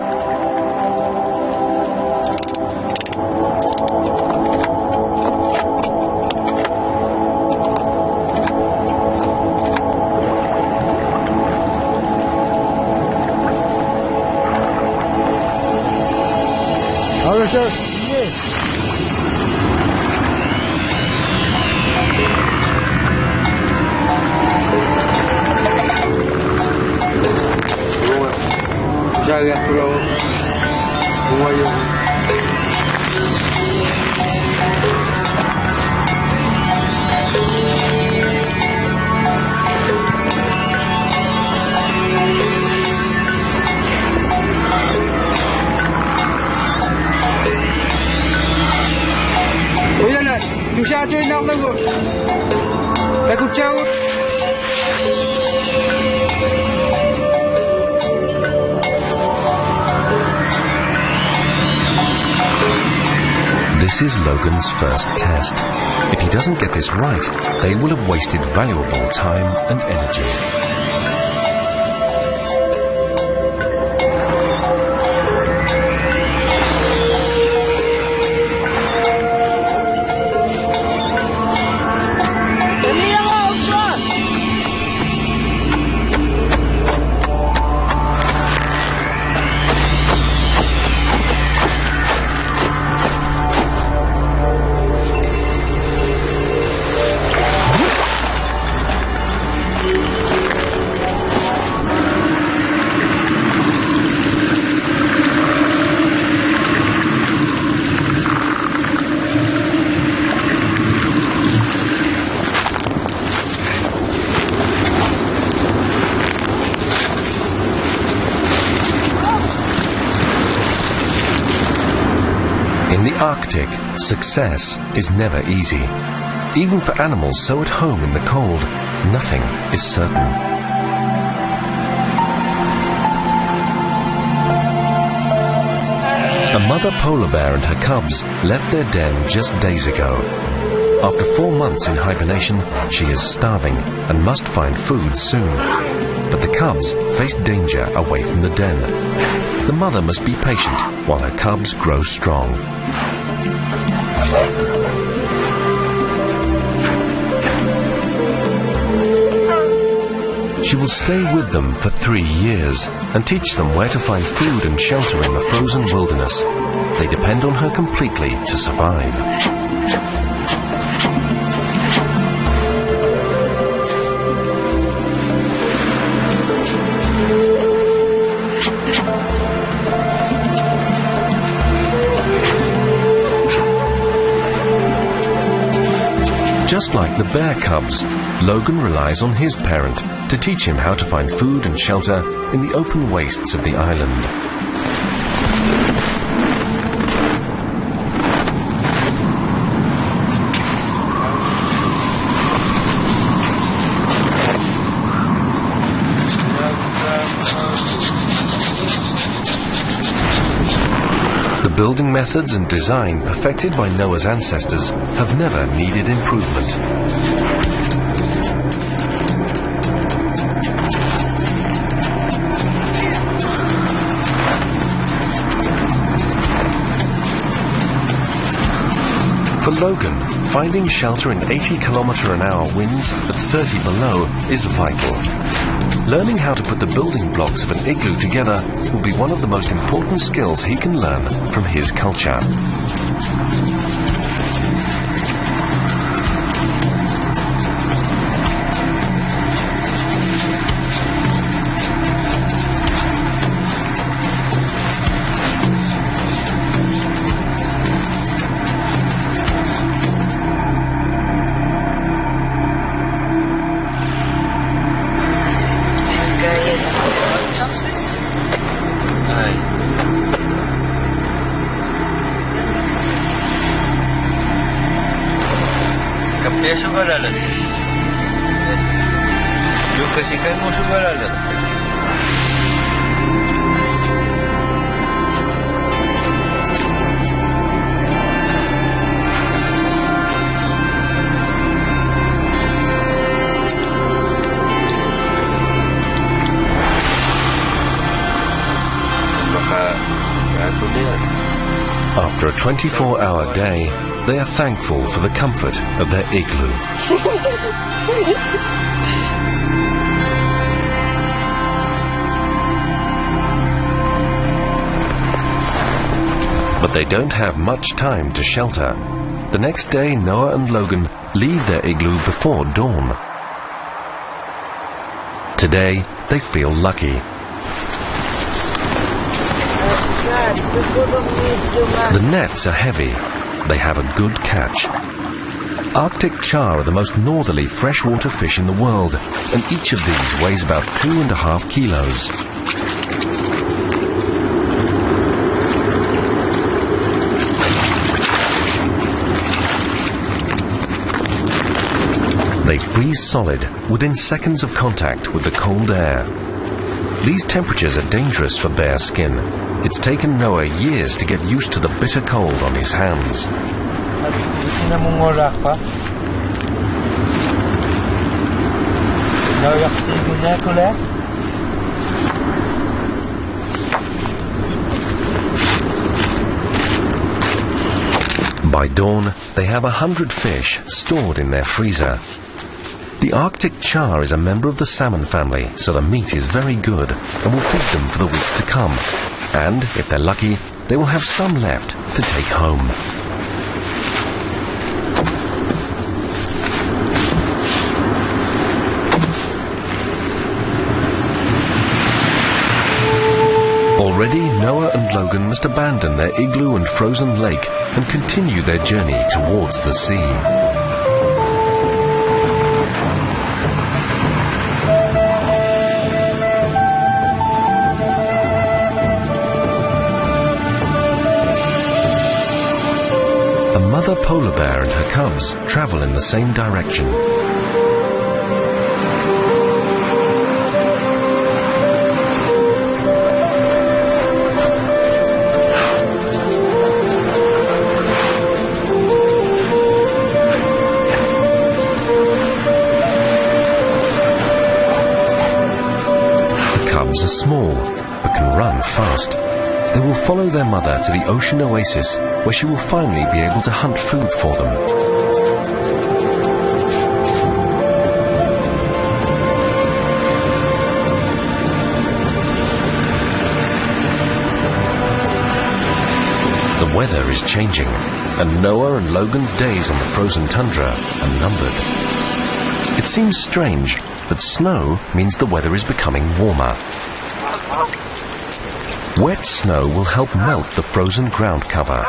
This is Logan's first test. If he doesn't get this right, they will have wasted valuable time and energy. In the Arctic, success is never easy. Even for animals so at home in the cold, nothing is certain. A mother polar bear and her cubs left their den just days ago. After 4 months in hibernation, she is starving and must find food soon. But the cubs face danger away from the den. The mother must be patient while her cubs grow strong. She will stay with them for 3 years and teach them where to find food and shelter in the frozen wilderness. They depend on her completely to survive. Just like the bear cubs, Logan relies on his parent to teach him how to find food and shelter in the open wastes of the island. The building methods and design perfected by Noah's ancestors have never needed improvement. For Logan, finding shelter in 80-kilometer-an-hour winds at 30 below is vital. Learning how to put the building blocks of an igloo together will be one of the most important skills he can learn from his culture. After a 24-hour day, they are thankful for the comfort of their igloo. But they don't have much time to shelter. The next day, Noah and Logan leave their igloo before dawn. Today, they feel lucky. The nets are heavy. They have a good catch. Arctic char are the most northerly freshwater fish in the world, and each of these weighs about 2.5 kilos. They freeze solid within seconds of contact with the cold air. These temperatures are dangerous for bear skin. It's taken Noah years to get used to the bitter cold on his hands. By dawn, they have 100 fish stored in their freezer. The Arctic char is a member of the salmon family, so the meat is very good and will feed them for the weeks to come. And, if they're lucky, they will have some left to take home. Already, Noah and Logan must abandon their igloo and frozen lake and continue their journey towards the sea. mother polar bear and her cubs travel in the same direction. Are small, but can run fast. They will follow their mother to the ocean oasis, where she will finally be able to hunt food for them. The weather is changing, and Noah and Logan's days on the frozen tundra are numbered. It seems strange, but snow means the weather is becoming warmer. Wet snow will help melt the frozen ground cover.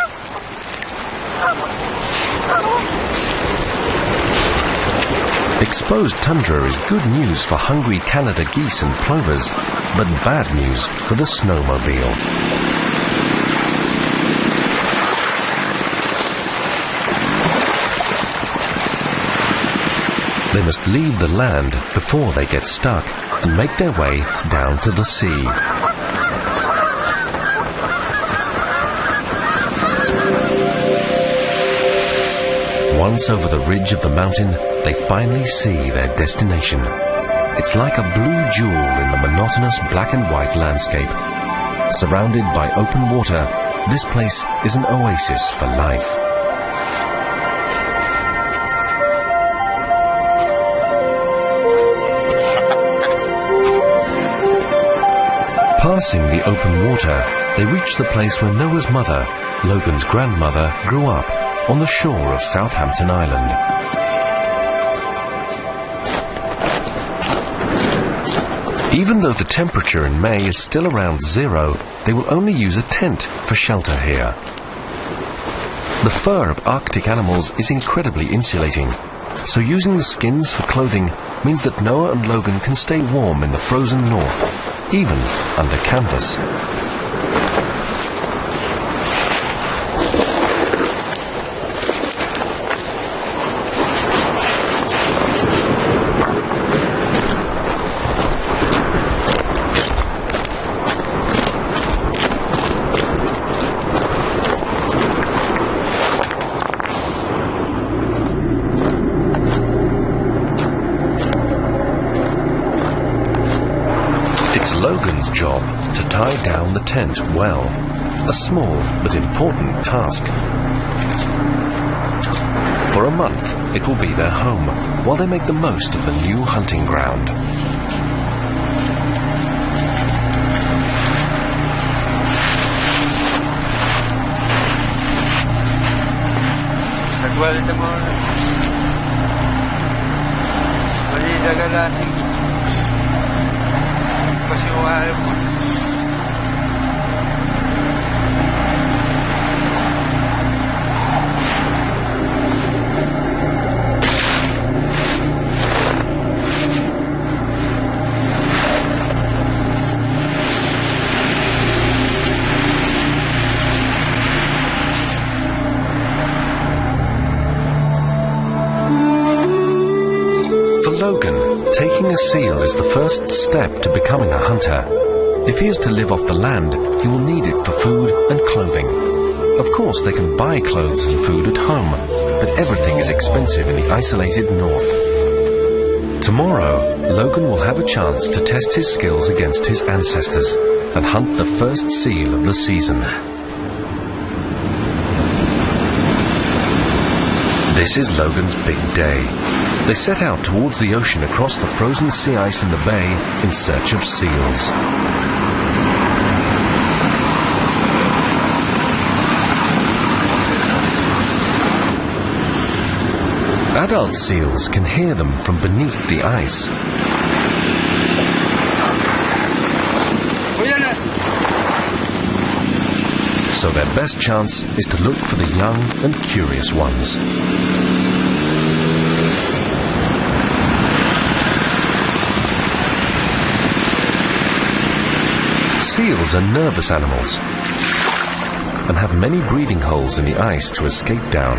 Exposed tundra is good news for hungry Canada geese and plovers, but bad news for the snowmobile. They must leave the land before they get stuck and make their way down to the sea. Once over the ridge of the mountain, they finally see their destination. It's like a blue jewel in the monotonous black and white landscape. Surrounded by open water, this place is an oasis for life. Passing the open water, they reach the place where Noah's mother, Logan's grandmother, grew up, on the shore of Southampton Island. Even though the temperature in May is still around 0, they will only use a tent for shelter here. The fur of Arctic animals is incredibly insulating, so using the skins for clothing means that Noah and Logan can stay warm in the frozen north, even under canvas. Logan's job to tie down the tent well, a small but important task. For a month, it will be their home, while they make the most of the new hunting ground. Logan, taking a seal is the first step to becoming a hunter. If he is to live off the land, he will need it for food and clothing. Of course, they can buy clothes and food at home, but everything is expensive in the isolated north. Tomorrow, Logan will have a chance to test his skills against his ancestors and hunt the first seal of the season. This is Logan's big day. They set out towards the ocean across the frozen sea ice in the bay in search of seals. Adult seals can hear them from beneath the ice. So their best chance is to look for the young and curious ones. Seals are nervous animals. and have many breathing holes in the ice to escape down.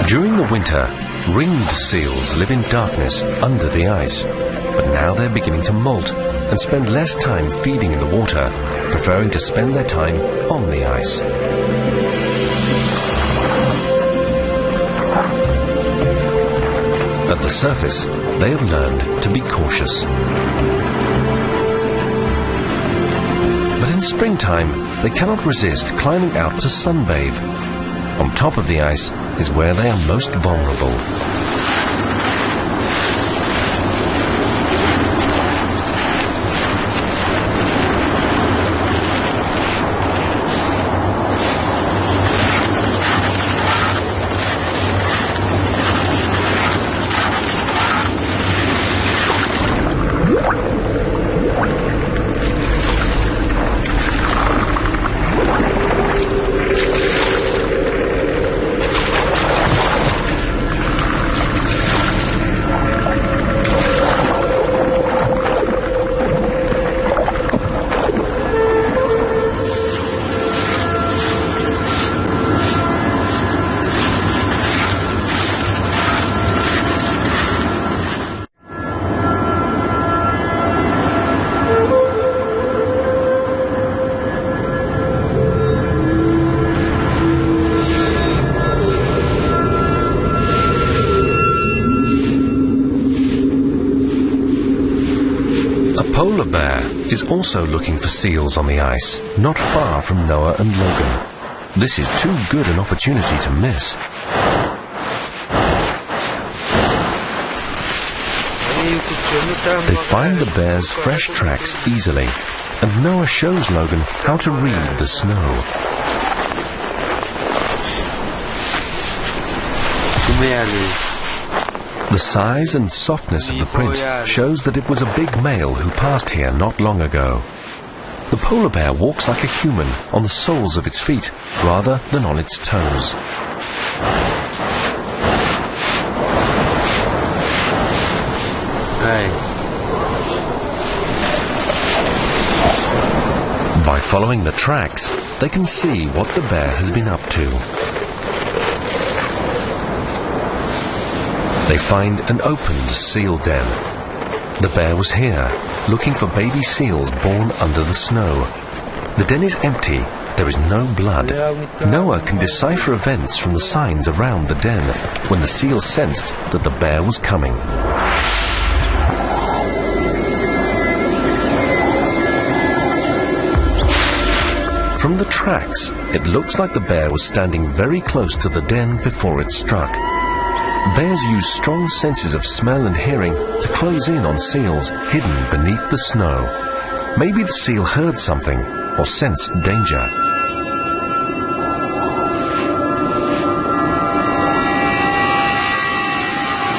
During the winter, ringed seals live in darkness under the ice, but now they're beginning to molt and spend less time feeding in the water, preferring to spend their time on the ice. At the surface, they have learned to be cautious. But in springtime, they cannot resist climbing out to sunbathe. On top of the ice is where they are most vulnerable. Polar bear is also looking for seals on the ice, not far from Noah and Logan. This is too good an opportunity to miss. They find the bear's fresh tracks easily, and Noah shows Logan how to read the snow. The size and softness of the print shows that it was a big male who passed here not long ago. The polar bear walks like a human on the soles of its feet rather than on its toes. By following the tracks, they can see what the bear has been up to. They find an opened seal den. The bear was here, looking for baby seals born under the snow. The den is empty. There is no blood. Noah can decipher events from the signs around the den when the seal sensed that the bear was coming. From the tracks, it looks like the bear was standing very close to the den before it struck. Bears use strong senses of smell and hearing to close in on seals hidden beneath the snow. Maybe the seal heard something or sensed danger.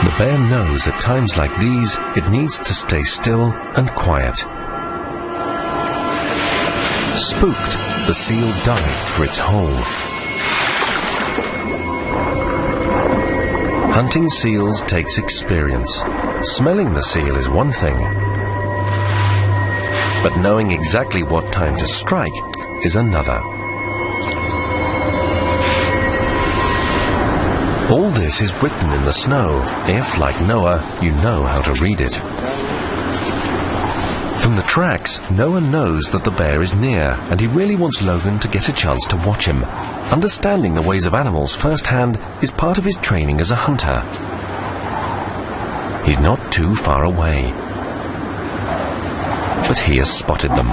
The bear knows at times like these it needs to stay still and quiet. Spooked, the seal dived for its hole. Hunting seals takes experience. Smelling the seal is one thing, but knowing exactly what time to strike is another. All this is written in the snow, if, like Noah, you know how to read it. From the tracks, Noah knows that the bear is near, and he really wants Logan to get a chance to watch him. Understanding the ways of animals firsthand is part of his training as a hunter. He's not too far away, but he has spotted them.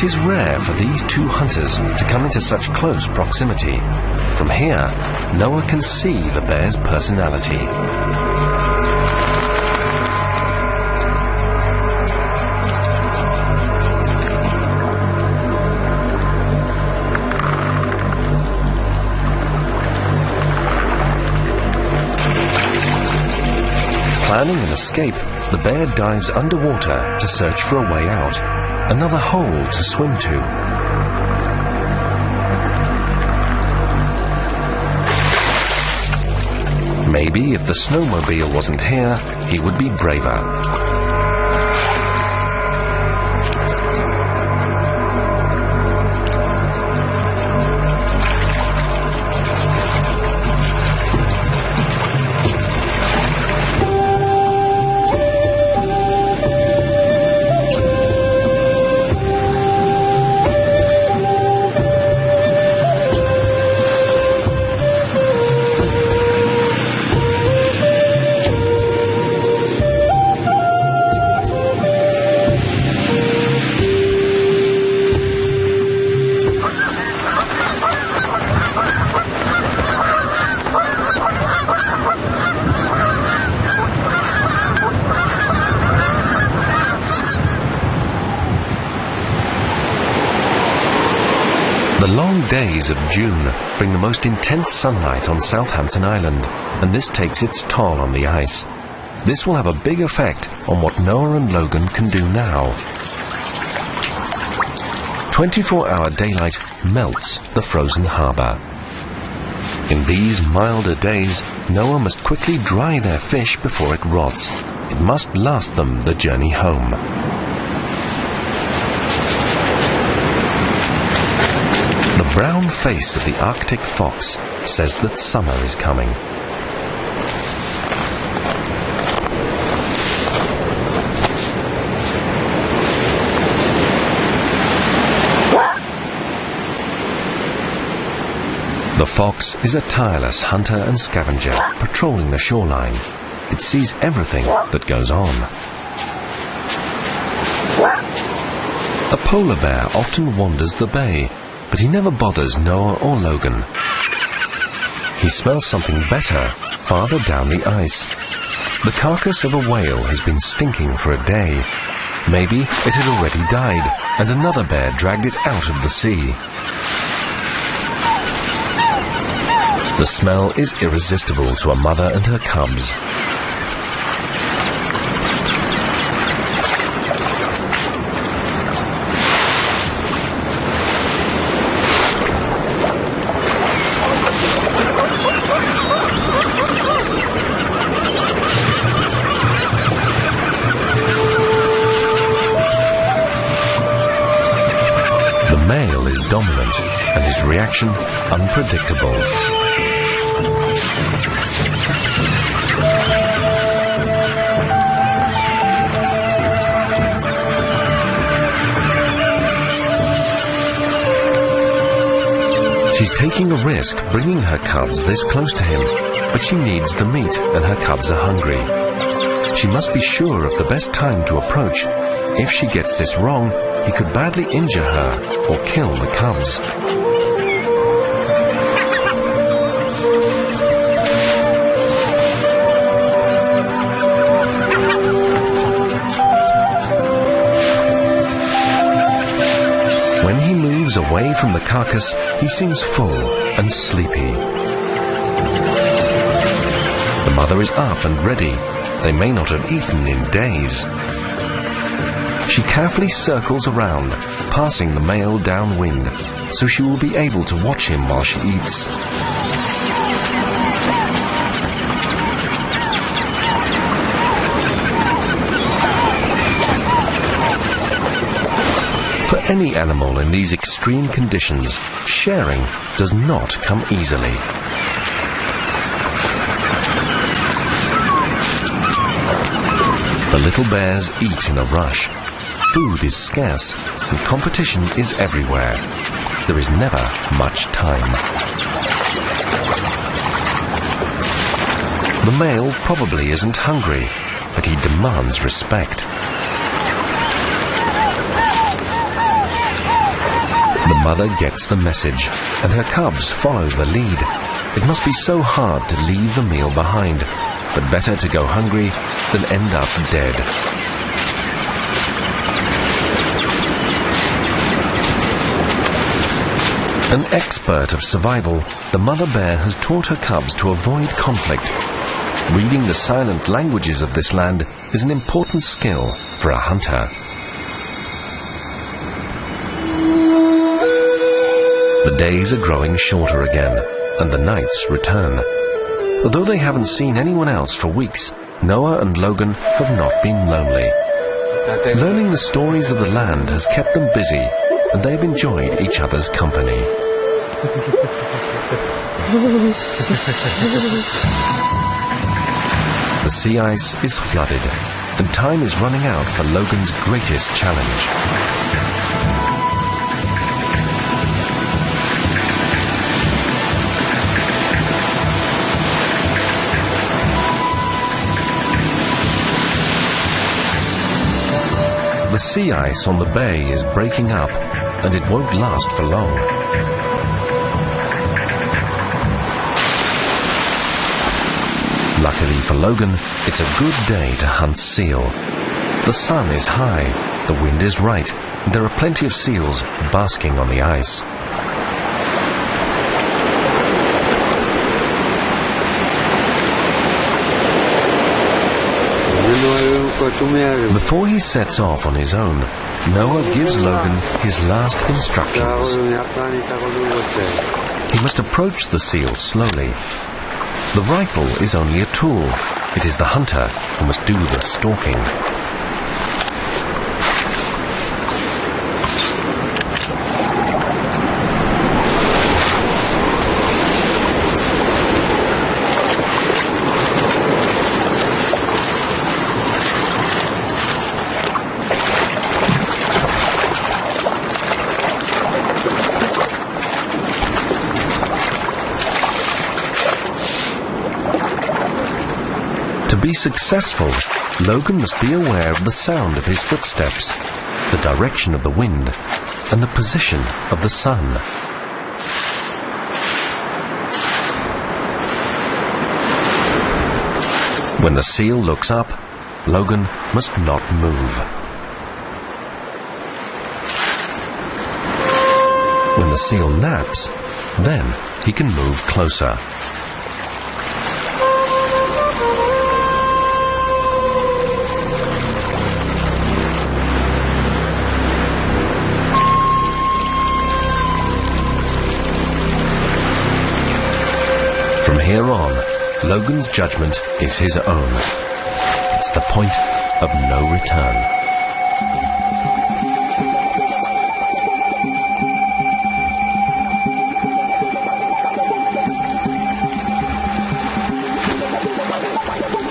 It is rare for these two hunters to come into such close proximity. From here, Noah can see the bear's personality. Planning an escape, the bear dives underwater to search for a way out, another hole to swim to. Maybe if the snowmobile wasn't here, he would be braver. The long days of June bring the most intense sunlight on Southampton Island, and this takes its toll on the ice. This will have a big effect on what Noah and Logan can do now. 24-hour daylight melts the frozen harbour. In these milder days, Noah must quickly dry their fish before it rots. It must last them the journey home. The brown face of the Arctic fox says that summer is coming. The fox is a tireless hunter and scavenger patrolling the shoreline. It sees everything that goes on. A polar bear often wanders the bay, but he never bothers Noah or Logan. He smells something better farther down the ice. The carcass of a whale has been stinking for a day. Maybe it had already died, and another bear dragged it out of the sea. The smell is irresistible to a mother and her cubs. The male is dominant and his reaction unpredictable. She's taking a risk bringing her cubs this close to him, but she needs the meat and her cubs are hungry. She must be sure of the best time to approach. If she gets this wrong, he could badly injure her or kill the cubs. When he moves away from the carcass, he seems full and sleepy. The mother is up and ready. They may not have eaten in days. She carefully circles around, passing the male downwind, so she will be able to watch him while she eats. For any animal in these extreme conditions, sharing does not come easily. The little bears eat in a rush. Food is scarce and competition is everywhere. There is never much time. The male probably isn't hungry, but he demands respect. The mother gets the message, and her cubs follow the lead. It must be so hard to leave the meal behind, but better to go hungry than end up dead. An expert of survival, the mother bear has taught her cubs to avoid conflict. Reading the silent languages of this land is an important skill for a hunter. The days are growing shorter again, and the nights return. Although they haven't seen anyone else for weeks, Noah and Logan have not been lonely. Learning the stories of the land has kept them busy, and they've enjoyed each other's company. The sea ice is flooded, and time is running out for Logan's greatest challenge. The sea ice on the bay is breaking up, and it won't last for long. Luckily for Logan, it's a good day to hunt seal. The sun is high, the wind is right, and there are plenty of seals basking on the ice. Before he sets off on his own, Noah gives Logan his last instructions. He must approach the seal slowly. The rifle is only a tool. It is the hunter who must do the stalking. To be successful, Logan must be aware of the sound of his footsteps, the direction of the wind, and the position of the sun. When the seal looks up, Logan must not move. When the seal naps, then he can move closer. From here on, Logan's judgment is his own. It's the point of no return.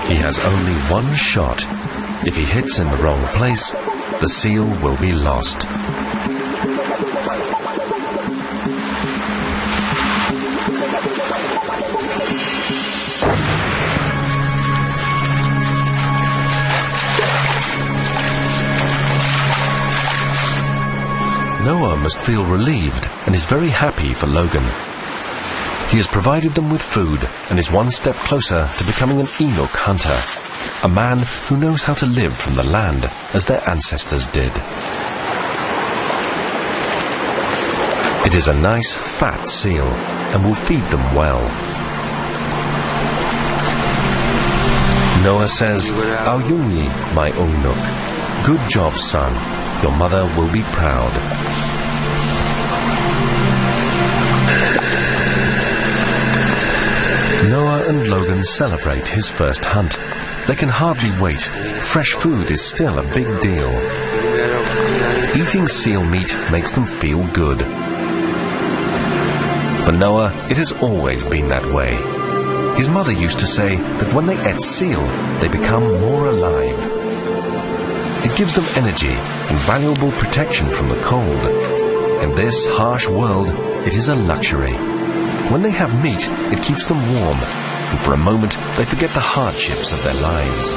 He has only one shot. If he hits in the wrong place, the seal will be lost. Noah must feel relieved and is very happy for Logan. He has provided them with food and is one step closer to becoming an Enoch hunter, a man who knows how to live from the land as their ancestors did. It is a nice, fat seal and will feed them well. Noah says, "Auyungi, my Enoch. Good job, son. Your mother will be proud." Noah and Logan celebrate his first hunt. They can hardly wait. Fresh food is still a big deal. Eating seal meat makes them feel good. For Noah, it has always been that way. His mother used to say that when they ate seal, they become more alive. It gives them energy and valuable protection from the cold. In this harsh world, it is a luxury. When they have meat, it keeps them warm, and for a moment they forget the hardships of their lives.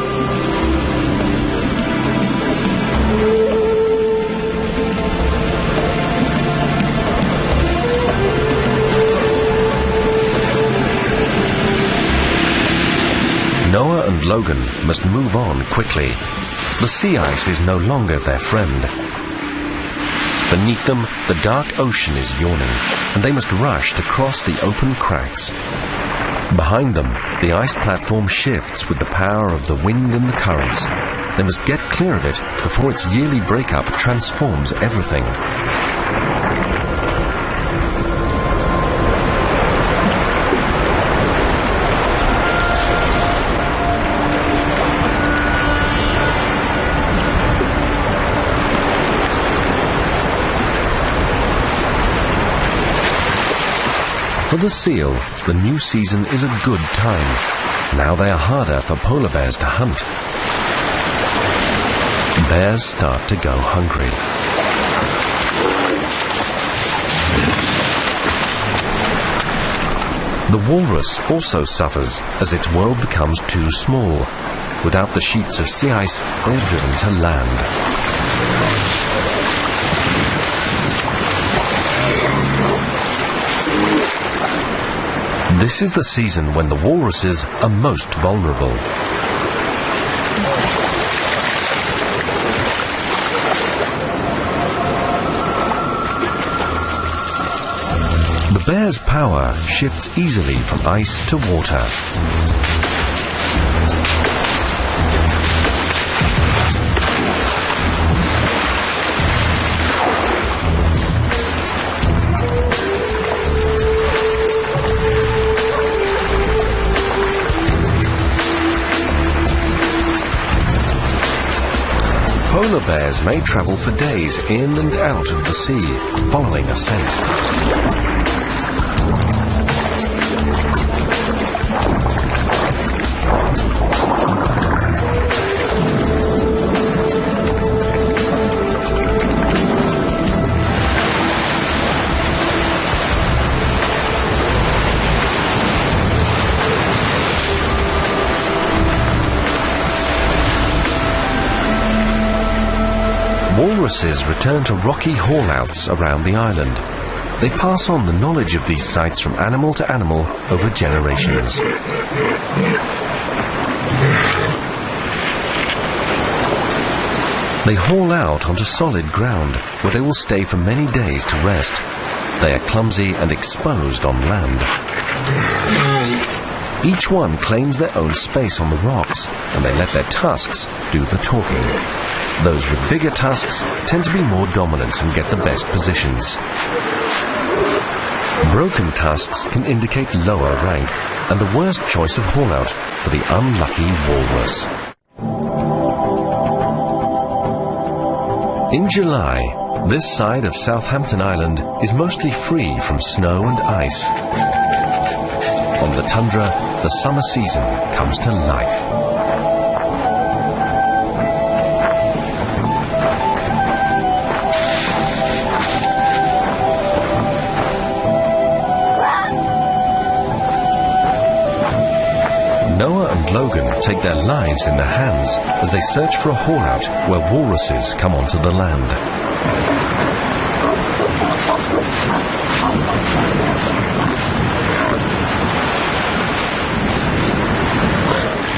Noah and Logan must move on quickly. The sea ice is no longer their friend. Beneath them, the dark ocean is yawning, and they must rush to cross the open cracks. Behind them, the ice platform shifts with the power of the wind and the currents. They must get clear of it before its yearly breakup transforms everything. For the seal, the new season is a good time. Now they are harder for polar bears to hunt. Bears start to go hungry. The walrus also suffers as its world becomes too small. Without the sheets of sea ice, they are driven to land. This is the season when the walruses are most vulnerable. The bear's power shifts easily from ice to water. Polar bears may travel for days in and out of the sea, following a scent. Walruses return to rocky haulouts around the island. They pass on the knowledge of these sites from animal to animal over generations. They haul out onto solid ground, where they will stay for many days to rest. They are clumsy and exposed on land. Each one claims their own space on the rocks, and they let their tusks do the talking. Those with bigger tusks tend to be more dominant and get the best positions. Broken tusks can indicate lower rank and the worst choice of haul-out for the unlucky walrus. In July, this side of Southampton Island is mostly free from snow and ice. On the tundra, the summer season comes to life. Noah and Logan take their lives in their hands as they search for a haul-out where walruses come onto the land.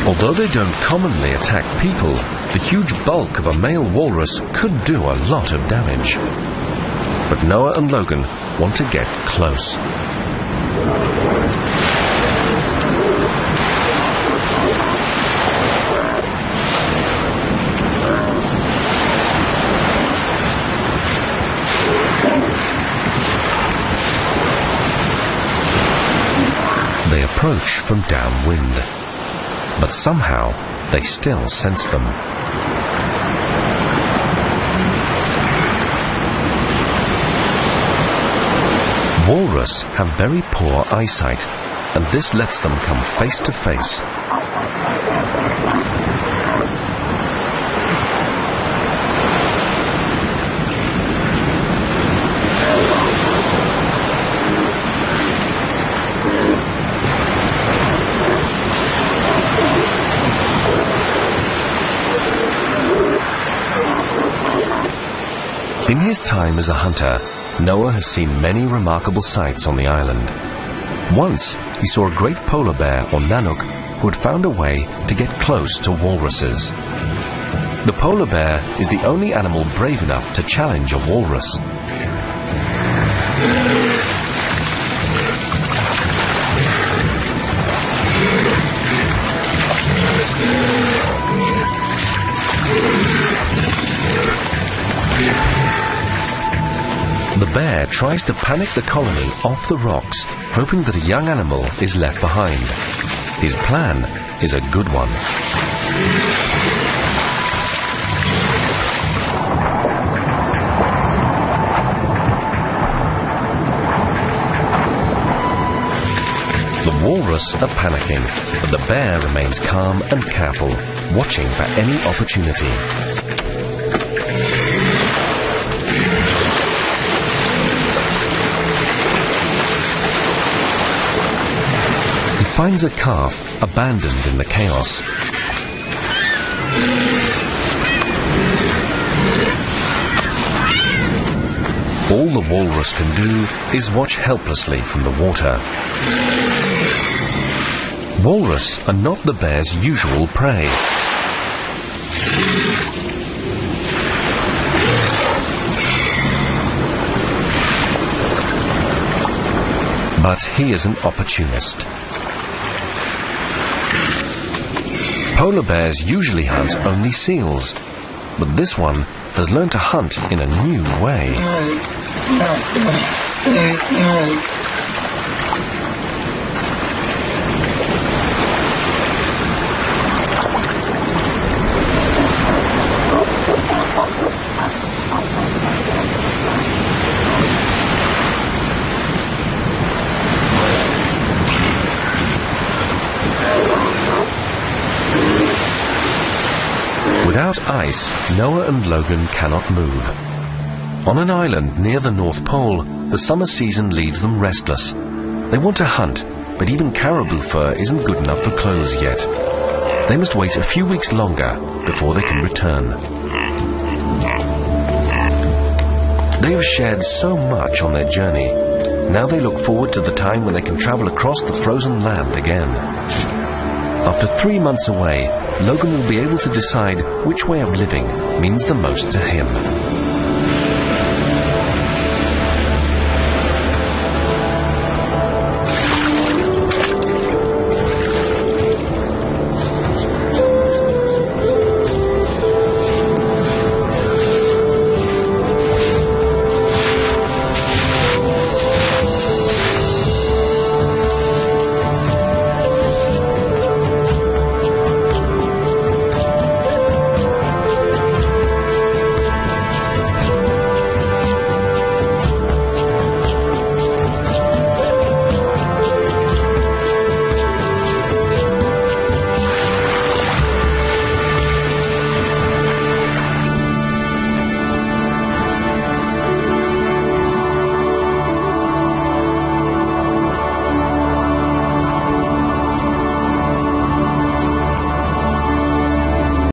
Although they don't commonly attack people, the huge bulk of a male walrus could do a lot of damage. But Noah and Logan want to get close. They approach from downwind, but somehow they still sense them. Walrus have very poor eyesight, and this lets them come face to face. In his time as a hunter, Noah has seen many remarkable sights on the island. Once, he saw a great polar bear, or nanook, who had found a way to get close to walruses. The polar bear is the only animal brave enough to challenge a walrus. The bear tries to panic the colony off the rocks, hoping that a young animal is left behind. His plan is a good one. The walrus are panicking, but the bear remains calm and careful, watching for any opportunity. He finds a calf abandoned in the chaos. All the walrus can do is watch helplessly from the water. Walrus are not the bear's usual prey. But he is an opportunist. Polar bears usually hunt only seals, but this one has learned to hunt in a new way. Without ice, Noah and Logan cannot move. On an island near the North Pole, the summer season leaves them restless. They want to hunt, but even caribou fur isn't good enough for clothes yet. They must wait a few weeks longer before they can return. They have shared so much on their journey. Now they look forward to the time when they can travel across the frozen land again. After 3 months away, Logan will be able to decide which way of living means the most to him.